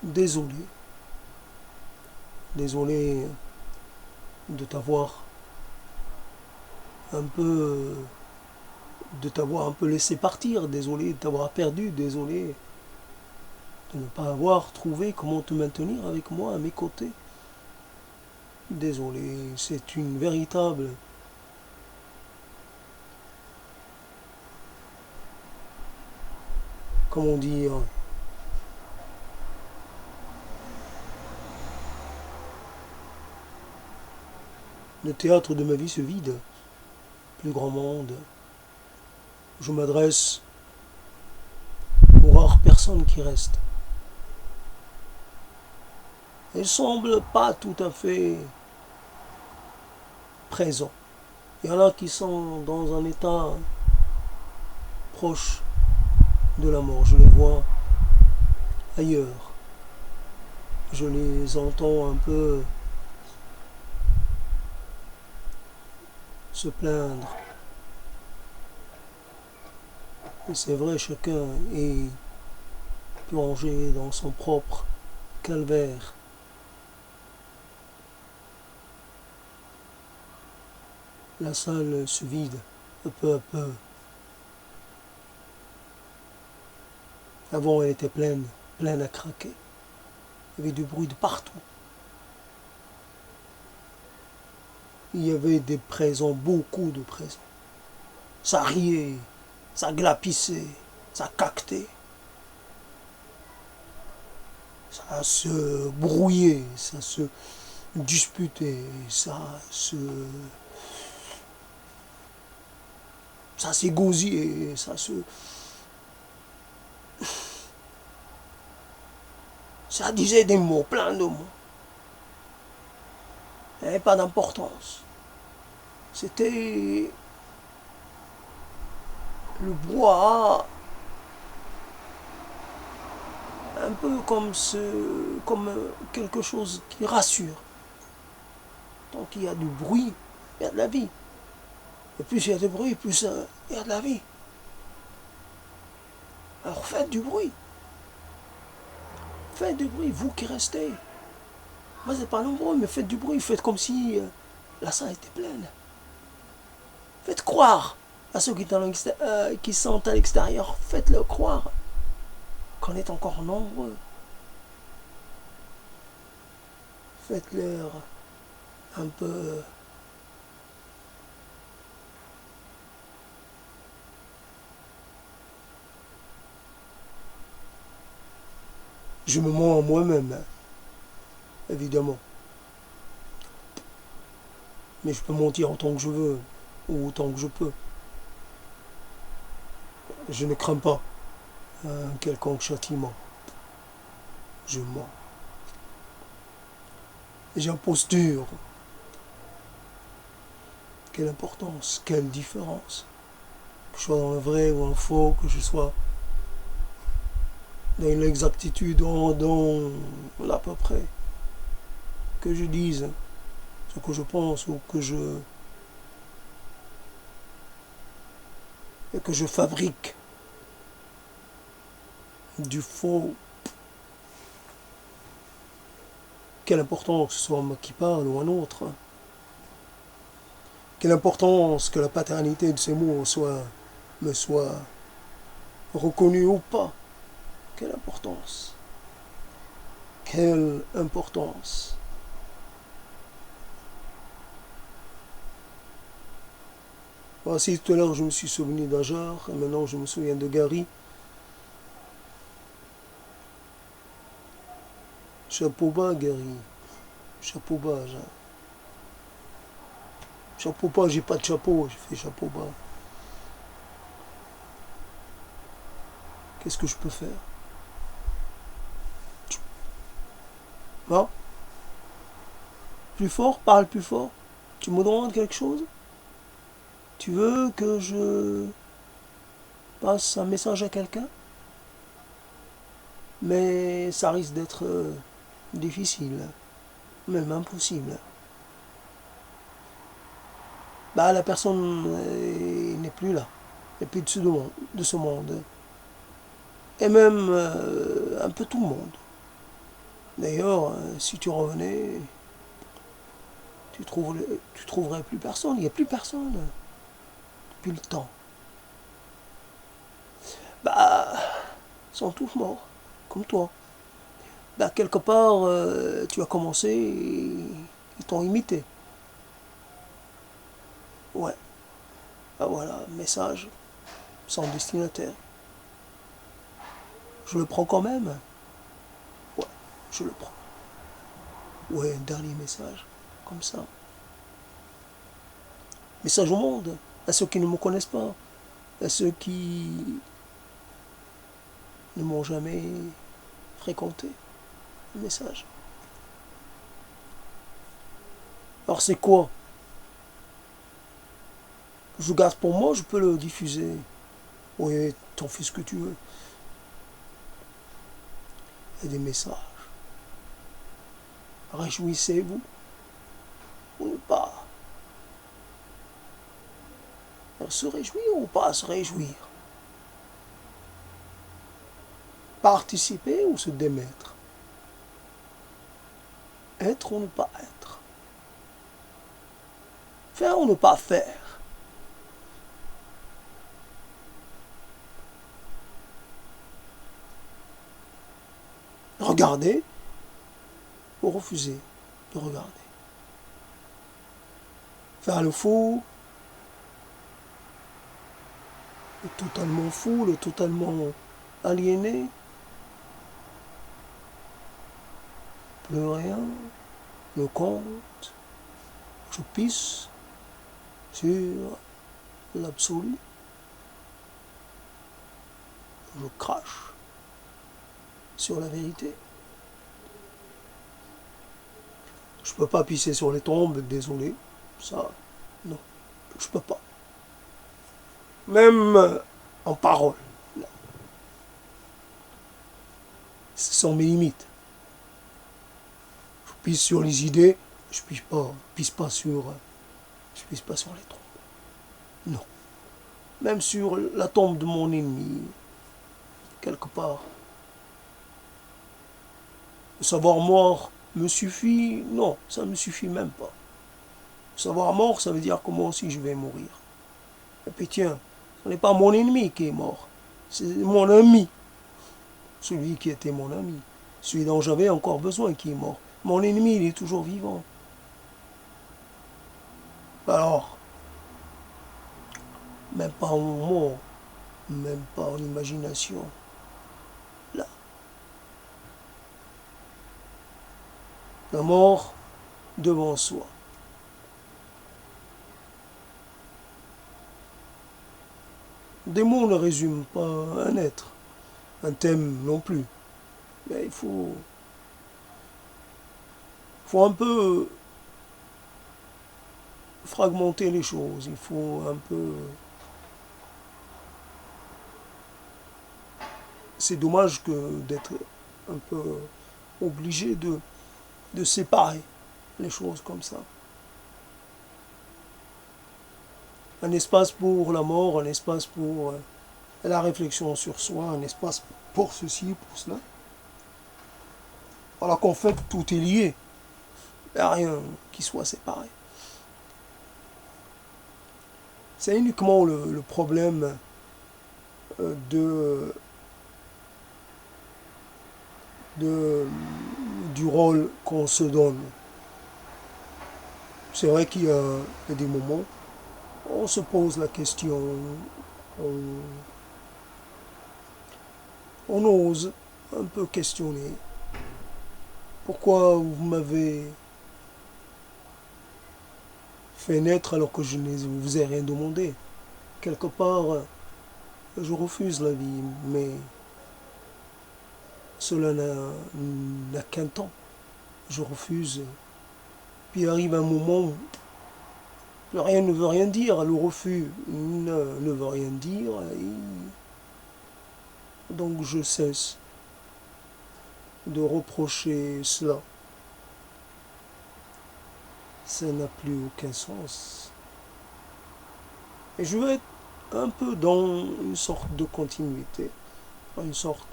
Désolé. Désolé de t'avoir un peu laissé partir, désolé de t'avoir perdu, désolé de ne pas avoir trouvé comment te maintenir avec moi à mes côtés. Désolé, c'est une véritable comment dire, le théâtre de ma vie se vide, plus grand monde. Je m'adresse aux rares personnes qui restent. Elles semblent pas tout à fait présents. Il y en a qui sont dans un état proche de la mort. Je les vois ailleurs. Je les entends un peu se plaindre. Et c'est vrai, chacun est plongé dans son propre calvaire. La salle se vide peu à peu. Avant, elle était pleine. pleine à craquer. Il y avait du bruit de partout. Il y avait des présents, beaucoup de présents. Ça riait, ça glapissait, ça cactait. Ça se brouillait, ça se disputait, ça s'égosillait, ça disait des mots, plein de mots. Il n'y avait pas d'importance. C'était le bois, un peu comme quelque chose qui rassure. Tant qu'il y a du bruit, il y a de la vie. Et plus il y a de bruit, plus il y a de la vie. Alors faites du bruit. Faites du bruit, vous qui restez. Moi, c'est pas nombreux, mais faites du bruit. Faites comme si la salle était pleine. Faites croire à ceux qui sont à l'extérieur. Faites-le croire qu'on est encore nombreux. Faites-leur un peu... Je me mens à moi-même, hein, évidemment. Mais je peux mentir autant que je veux, ou autant que je peux. Je ne crains pas un quelconque châtiment. Je mens. J'ai une posture. Quelle importance, quelle différence. Que je sois dans le vrai ou dans le faux, que je sois dans l'exactitude ou dans l'à peu près. Que je dise ce que je pense ou que je fabrique du faux. Quelle importance que ce soit moi qui parle ou un autre. Quelle importance que la paternité de ces mots me soit reconnue ou pas. Quelle importance. Quelle importance. Voici tout à l'heure je me suis souvenu d'Ajar, et maintenant je me souviens de Gary. Chapeau bas, Gary. Chapeau bas, Ajar. Chapeau bas, j'ai pas de chapeau, j'ai fait chapeau bas. Qu'est-ce que je peux faire? Non? Plus fort, parle plus fort. Tu me demandes quelque chose? Tu veux que je passe un message à quelqu'un? Mais ça risque d'être difficile, même impossible. Bah la personne n'est plus là, n'est plus de ce monde. Et même un peu tout le monde. D'ailleurs, si tu revenais, tu trouverais plus personne. Il n'y a plus personne depuis le temps. Bah, ils sont tous morts, comme toi. Bah, quelque part, tu as commencé et ils t'ont imité. Ouais, bah voilà, message sans destinataire. Je le prends quand même. Ouais, je le prends. Ouais, un dernier message, comme ça. Message au monde, à ceux qui ne me connaissent pas, à ceux qui ne m'ont jamais fréquenté. Un message. Alors c'est quoi? Je garde pour moi, je peux le diffuser. Oui, t'en fais ce que tu veux. Il y a des messages. Réjouissez-vous ou pas. Se réjouir ou pas se réjouir. Participer ou se démettre. Être ou ne pas être. Faire ou ne pas faire. Regarder ou refuser de regarder. Faire le fou, le totalement fou, le totalement aliéné. Plus rien ne compte. Je pisse sur l'absolu. Je crache sur la vérité. Je peux pas pisser sur les tombes, désolé. Ça, non, je peux pas. Même en parole. Non. Ce sont mes limites. Je pisse sur les idées, je pisse pas sur les tombes. Non. Même sur la tombe de mon ennemi, quelque part. Le savoir mort me suffit? Non, ça ne me suffit même pas. Le savoir mort, ça veut dire que moi aussi je vais mourir. Et puis tiens, ce n'est pas mon ennemi qui est mort, c'est mon ami. Celui qui était mon ami. Celui dont j'avais encore besoin qui est mort. Mon ennemi, il est toujours vivant. Alors, même pas en mots, même pas en imagination. Là. La mort devant soi. Des mots ne résument pas un être, un thème non plus. Mais il faut un peu fragmenter les choses, il faut un peu... C'est dommage d'être un peu obligé de séparer les choses comme ça. Un espace pour la mort, un espace pour la réflexion sur soi, un espace pour ceci, pour cela. Alors qu'en fait, tout est lié. Il n'y a rien qui soit séparé. C'est uniquement le problème du rôle qu'on se donne. C'est vrai qu'il y a des moments où on se pose la question, on ose un peu questionner. Pourquoi vous m'avez fait naître alors que je ne vous ai rien demandé? Quelque part, je refuse la vie, mais cela n'a qu'un temps. Je refuse. Puis arrive un moment où rien ne veut rien dire, le refus ne veut rien dire, et donc je cesse de reprocher cela. Ça n'a plus aucun sens. Et je veux être un peu dans une sorte de continuité, une sorte,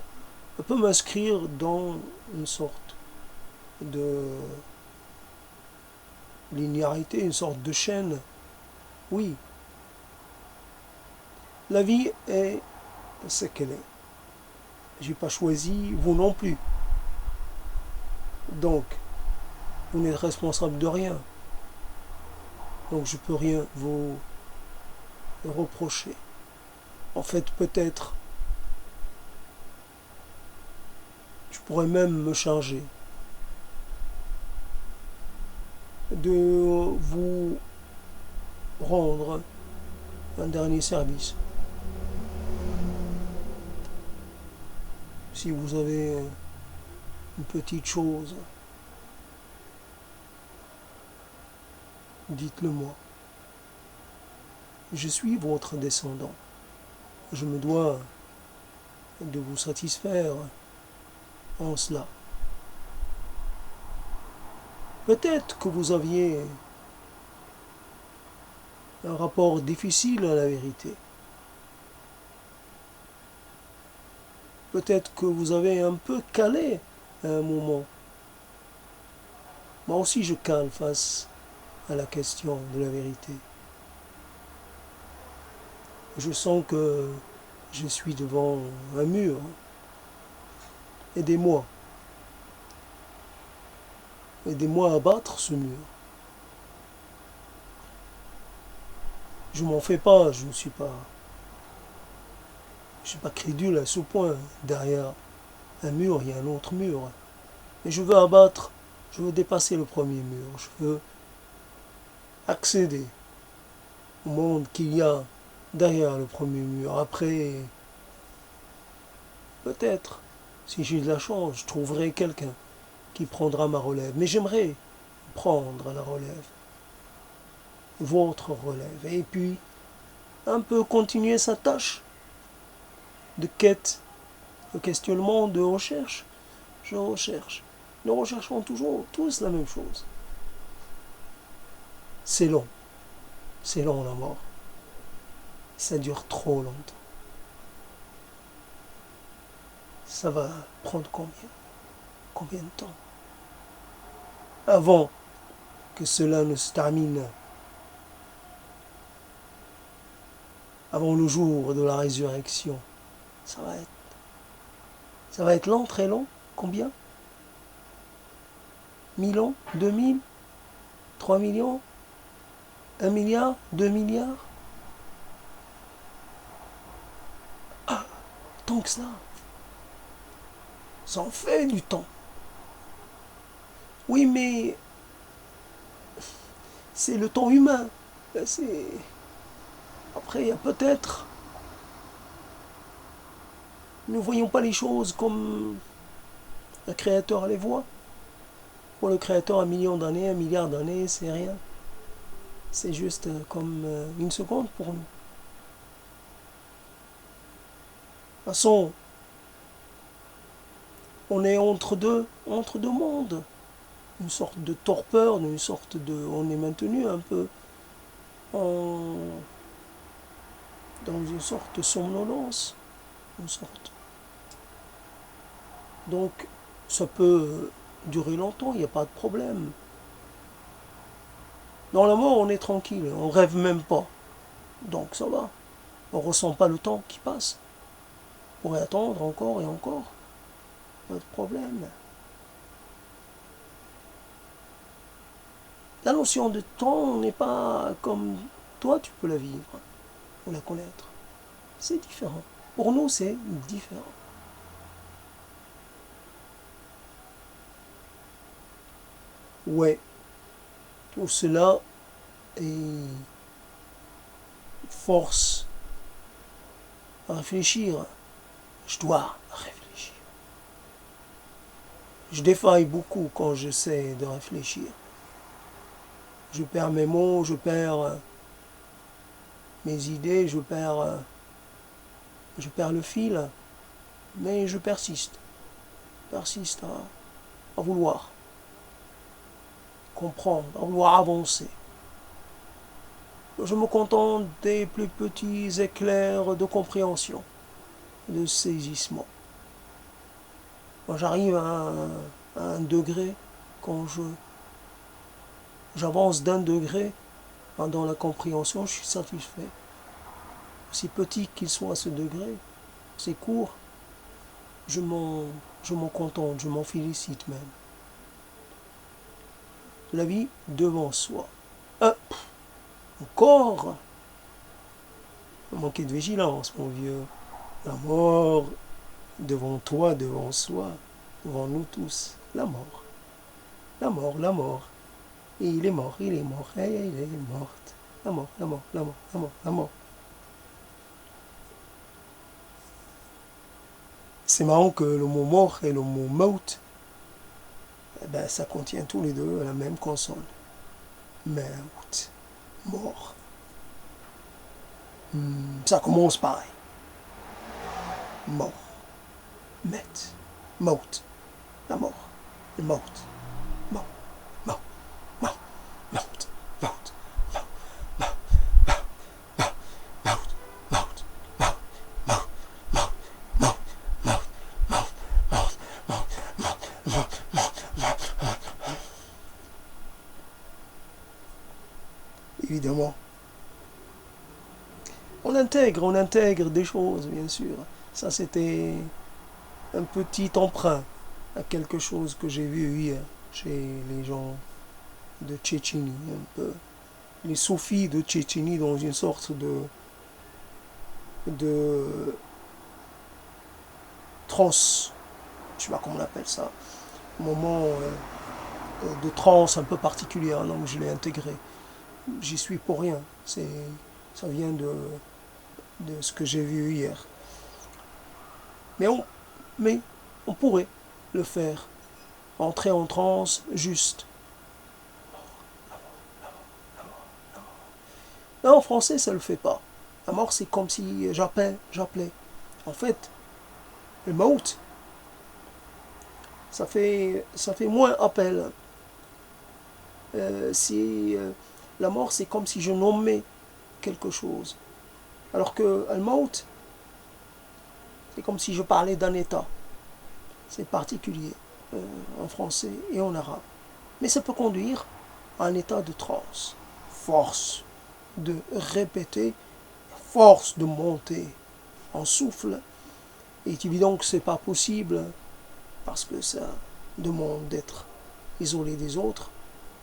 un peu m'inscrire dans une sorte de linéarité, une sorte de chaîne. Oui, la vie est ce qu'elle est. J'ai pas choisi, vous non plus. Donc, vous n'êtes responsable de rien. Donc je peux rien vous reprocher. En fait, peut-être, je pourrais même me charger de vous rendre un dernier service. Si vous avez une petite chose, dites-le moi. Je suis votre descendant. Je me dois de vous satisfaire en cela. Peut-être que vous aviez un rapport difficile à la vérité. Peut-être que vous avez un peu calé à un moment. Moi aussi je cale face à la question de la vérité. Je sens que je suis devant un mur. Aidez-moi. Aidez-moi à battre ce mur. Je m'en fais pas, je suis pas crédule à ce point. Derrière un mur, il y a un autre mur. Et je veux dépasser le premier mur. Je veux accéder au monde qu'il y a derrière le premier mur. Après, peut-être, si j'ai de la chance, je trouverai quelqu'un qui prendra ma relève. Mais j'aimerais prendre la relève, votre relève. Et puis, un peu continuer sa tâche de quête, de questionnement, de recherche. Je recherche. Nous recherchons toujours tous la même chose. C'est long. C'est long la mort. Ça dure trop longtemps. Ça va prendre combien? Combien de temps? Avant que cela ne se termine. Avant le jour de la résurrection. Ça va être, ça va être long, très long. Combien? 1000 ans? 2000? 3 millions? 1 milliard? 2 milliards? Tant que cela. Ça en fait du temps. Oui, mais c'est le temps humain. C'est... Après, il y a peut-être... Nous ne voyons pas les choses comme le Créateur les voit. Pour le Créateur, 1 million d'années, 1 milliard d'années, c'est rien. C'est juste comme une seconde pour nous. De toute façon, on est entre deux mondes. Une sorte de torpeur, une sorte de... On est maintenu un peu en... dans une sorte de somnolence. Une sorte. Donc, ça peut durer longtemps, il n'y a pas de problème. Dans la mort, on est tranquille, on rêve même pas. Donc ça va. On ressent pas le temps qui passe. On pourrait attendre encore et encore. Pas de problème. La notion de temps n'est pas comme toi tu peux la vivre ou la connaître. C'est différent. Pour nous, c'est différent. Ouais, tout cela est force à réfléchir. Je dois réfléchir. Je défaille beaucoup quand j'essaie de réfléchir. Je perds mes mots, je perds mes idées, je perds le fil, mais je persiste. Persiste à vouloir comprendre, à vouloir avancer. Je me contente des plus petits éclairs de compréhension, de saisissement. Quand j'arrive à un degré, quand j'avance d'un degré dans la compréhension, je suis satisfait. Aussi petit qu'il soit à ce degré, c'est court, je m'en contente, je m'en félicite même. La vie devant soi. Encore manquer de vigilance, mon vieux. La mort devant toi, devant soi, devant nous tous. La mort. La mort, la mort. Et il est mort, il est mort, et il est morte. La mort, la mort, la mort, la mort, la mort. C'est marrant que le mot mort et le mot maut, eh ben, ça contient tous les deux la même consonne. Maut. Mort. Ça commence pareil. Mort. Met. Maut. La mort. Le maut. Maut. Maut. Maut. Maut. Maut. Évidemment. On intègre des choses, bien sûr. Ça, c'était un petit emprunt à quelque chose que j'ai vu hier. chez les gens de Tchétchénie, un peu. Les soufis de Tchétchénie dans une sorte de transe, je sais pas comment on appelle ça, moment de transe un peu particulière, donc je l'ai intégré. J'y suis pour rien, ça vient de ce que j'ai vu hier. Mais mais on pourrait le faire, entrer en transe juste. Là, en français, ça le fait pas. La mort, c'est comme si j'appelais. En fait, le maut, ça fait moins appel. Si la mort, c'est comme si je nommais quelque chose. Alors que al maut, c'est comme si je parlais d'un état. C'est particulier en français et en arabe. Mais ça peut conduire à un état de transe. Force de répéter, force de monter en souffle. Et il est évident que ce n'est pas possible parce que ça demande d'être isolé des autres.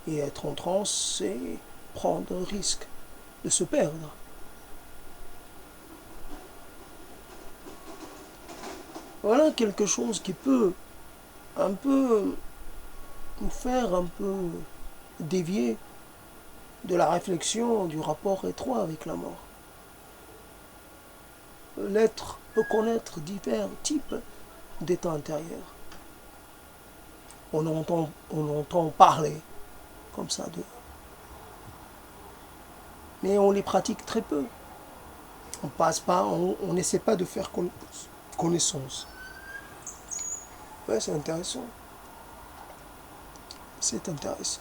Et être en transe, c'est prendre un risque de se perdre. Voilà quelque chose qui peut un peu nous faire un peu dévier de la réflexion du rapport étroit avec la mort. L'être peut connaître divers types d'états intérieurs. On entend parler comme ça de. Mais on les pratique très peu. On passe pas, on n'essaie pas de faire connaissance. Ouais, c'est intéressant. C'est intéressant.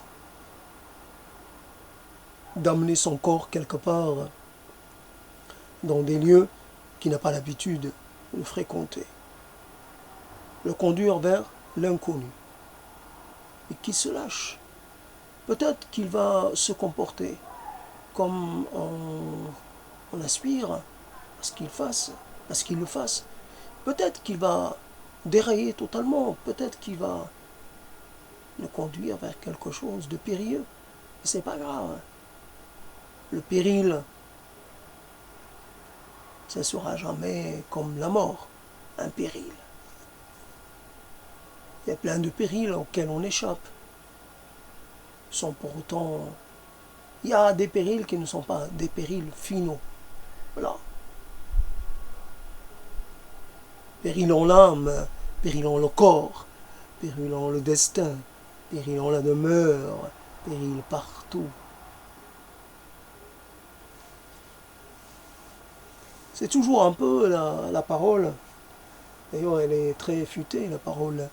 D'amener son corps quelque part dans des lieux qu'il n'a pas l'habitude de fréquenter. Le conduire vers l'inconnu. Et qu'il se lâche. Peut-être qu'il va se comporter comme on aspire à ce qu'il le fasse. Peut-être qu'il va dérailler totalement, peut-être qu'il va le conduire vers quelque chose de périlleux. Et c'est pas grave. Le péril, ça ne sera jamais comme la mort, un péril. Il y a plein de périls auxquels on échappe, sans pour autant. Il y a des périls qui ne sont pas des périls finaux. Voilà. Périlant l'âme, périlant le corps, périlant le destin, périlant la demeure, péril partout. C'est toujours un peu la parole. D'ailleurs, elle est très futée, la parole.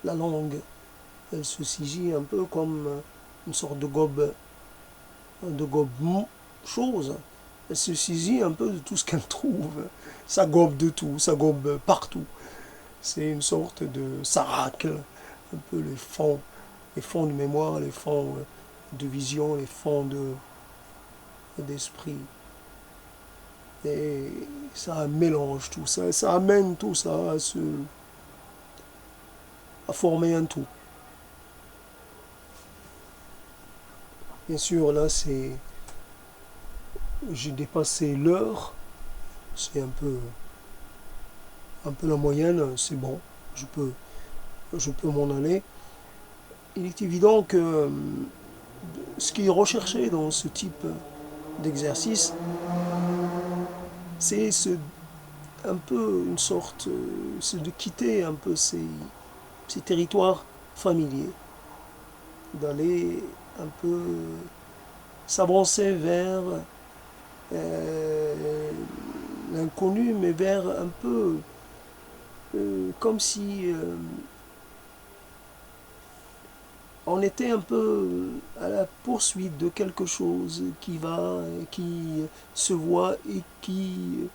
La langue, elle se sigille un peu comme une sorte de gobe chose. Elle se saisit un peu de tout ce qu'elle trouve. Ça gobe de tout, ça gobe partout. C'est une sorte de ça racle un peu les fonds de mémoire, les fonds de vision, les fonds d'esprit. Et ça mélange tout ça, ça amène tout ça à former un tout. Bien sûr, là, j'ai dépassé l'heure, c'est un peu la moyenne, c'est bon, je peux m'en aller. Il est évident que ce qui est recherché dans ce type d'exercice, c'est un peu une sorte, c'est de quitter un peu ces territoires familiers, d'aller un peu s'avancer vers l'inconnu, mais vers un peu comme si on était un peu à la poursuite de quelque chose qui se voit et qui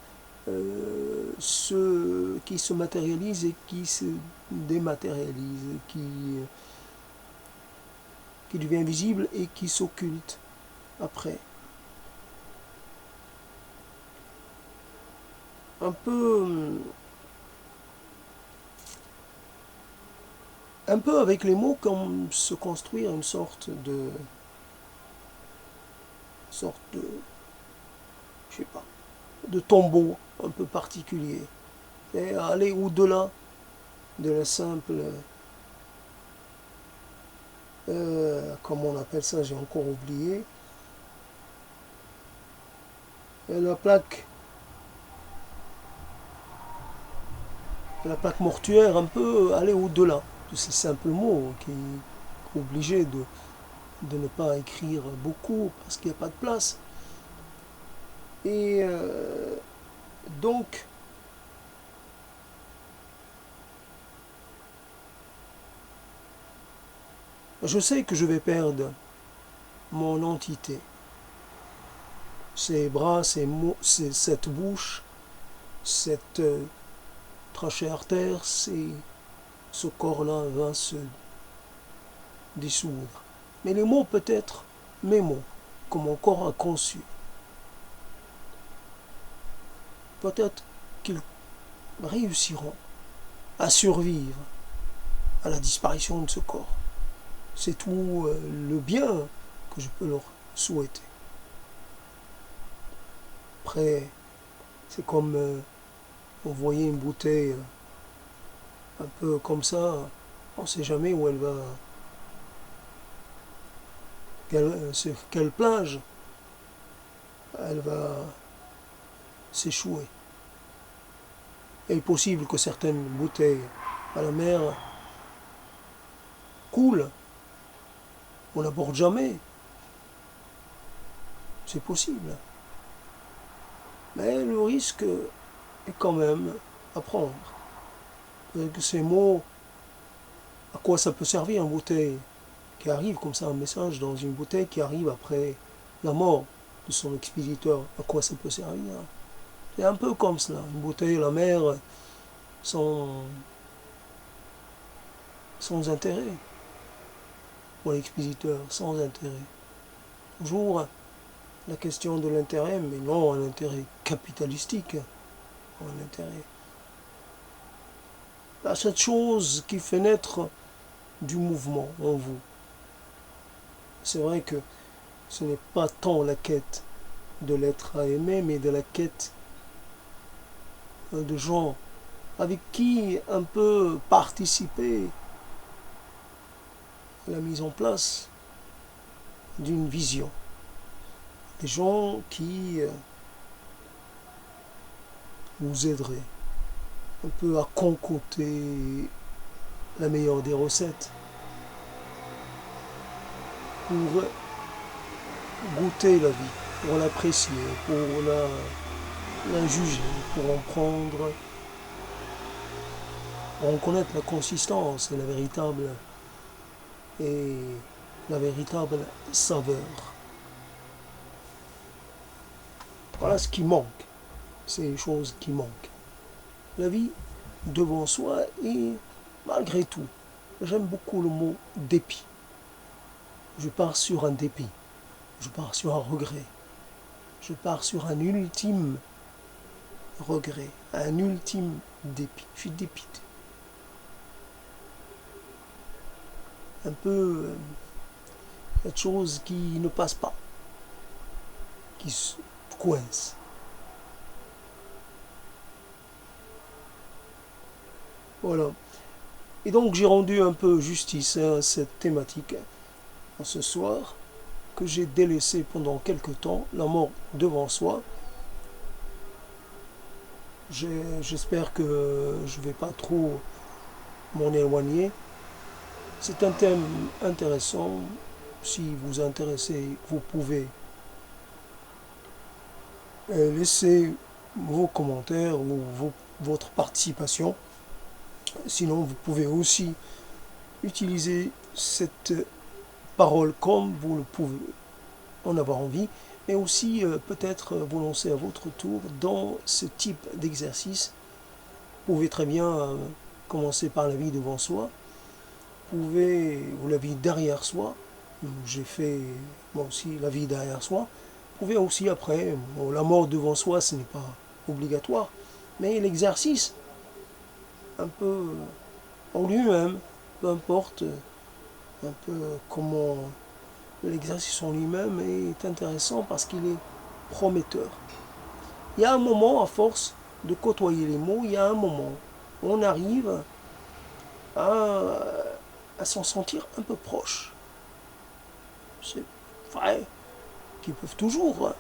se matérialise et qui se dématérialise, qui devient visible et qui s'occulte après. Un peu un peu avec les mots comme se construire une sorte de, je sais pas, de tombeau un peu particulier. Et aller au-delà de la simple, comment on appelle ça, j'ai encore oublié, la plaque, la plaque mortuaire, un peu aller au-delà de ces simples mots qui est obligé de ne pas écrire beaucoup parce qu'il n'y a pas de place. Et donc, je sais que je vais perdre mon entité. Ces bras, cette bouche, cette trachée artère, ce corps-là va se dissoudre. Mais les mots, peut-être, mes mots, que mon corps a conçus, peut-être qu'ils réussiront à survivre à la disparition de ce corps. C'est tout le bien que je peux leur souhaiter. Après, c'est comme envoyer une bouteille un peu comme ça, on ne sait jamais où elle va, sur quelle plage elle va s'échouer. Il est possible que certaines bouteilles à la mer coulent, on n'aborde jamais. C'est possible. Mais le risque est quand même à prendre. Avec ces mots, à quoi ça peut servir une bouteille qui arrive comme ça, un message dans une bouteille qui arrive après la mort de son expéditeur, à quoi ça peut servir? C'est un peu comme cela, une bouteille à la mer sans intérêt pour l'expéditeur, sans intérêt. Toujours la question de l'intérêt, mais non un intérêt capitalistique, un intérêt à cette chose qui fait naître du mouvement en vous. C'est vrai que ce n'est pas tant la quête de l'être à aimer, mais de la quête de gens avec qui un peu participer à la mise en place d'une vision. Des gens qui vous aideraient un peu à concocter la meilleure des recettes pour goûter la vie, pour l'apprécier, pour la juger, pour en prendre, pour en connaître la consistance et la véritable saveur. Voilà ce qui manque, c'est les choses qui manquent. La vie devant soi et malgré tout, j'aime beaucoup le mot dépit. Je pars sur un dépit, je pars sur un regret, je pars sur un ultime regret, un ultime dépit. Je suis dépité. Un peu cette chose qui ne passe pas, qui se coince. Voilà. Et donc j'ai rendu un peu justice à cette thématique ce soir, que j'ai délaissé pendant quelque temps, la mort devant soi. J'espère que je ne vais pas trop m'en éloigner. C'est un thème intéressant. Si vous vous intéressez, vous pouvez laisser vos commentaires ou votre participation. Sinon, vous pouvez aussi utiliser cette parole comme vous le pouvez en avoir envie, mais aussi peut-être vous lancer à votre tour dans ce type d'exercice. Vous pouvez très bien commencer par la vie devant soi, ou la vie derrière soi. J'ai fait moi aussi la vie derrière soi. Vous pouvez aussi après, la mort devant soi, ce n'est pas obligatoire, mais l'exercice un peu en lui-même peu importe un peu comment l'exercice en lui-même est intéressant parce qu'il est prometteur. Il y a un moment, à force de côtoyer les mots, il y a un moment où on arrive à, à s'en sentir un peu proche. C'est vrai qu'ils peuvent toujours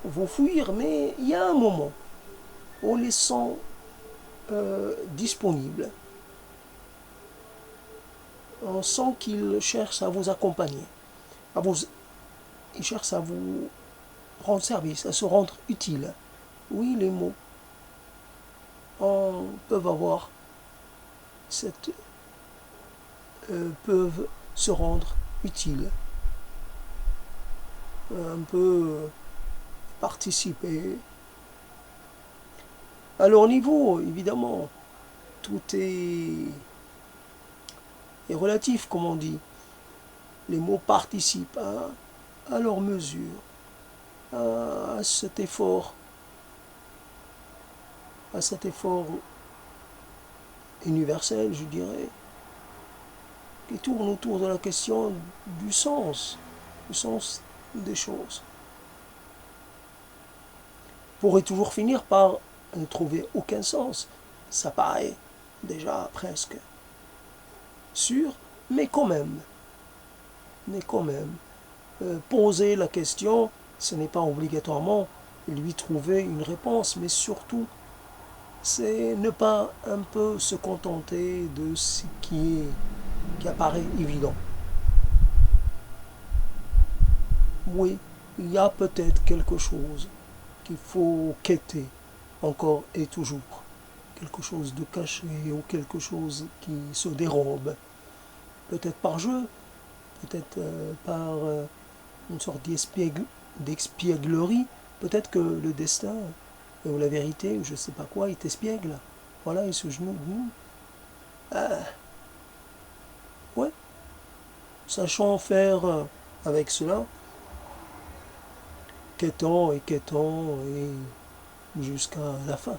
vous fuir, mais il y a un moment où on les sent disponibles. On sent qu'ils cherchent à vous accompagner, à vous, ils cherchent à vous rendre service, à se rendre utile. Oui, les mots peuvent avoir cette, peuvent se rendre utiles, un peu participer. À leur niveau, évidemment, tout est relatif, comme on dit. Les mots participent à leur mesure, à cet effort universel, je dirais, qui tourne autour de la question du sens des choses. Pourrait toujours finir par ne trouver aucun sens. Ça paraît déjà presque sûr, mais quand même, poser la question, ce n'est pas obligatoirement lui trouver une réponse, mais surtout, c'est ne pas un peu se contenter de ce qui apparaît évident. Oui, il y a peut-être quelque chose qu'il faut quêter encore et toujours. Quelque chose de caché ou quelque chose qui se dérobe. Peut-être par jeu, peut-être par une sorte d'expièglerie. Peut-être que le destin, ou la vérité, ou je ne sais pas quoi, il t'espiègle. Voilà, il se genoux. Ah, ouais, sachant faire avec cela, quêtant et jusqu'à la fin.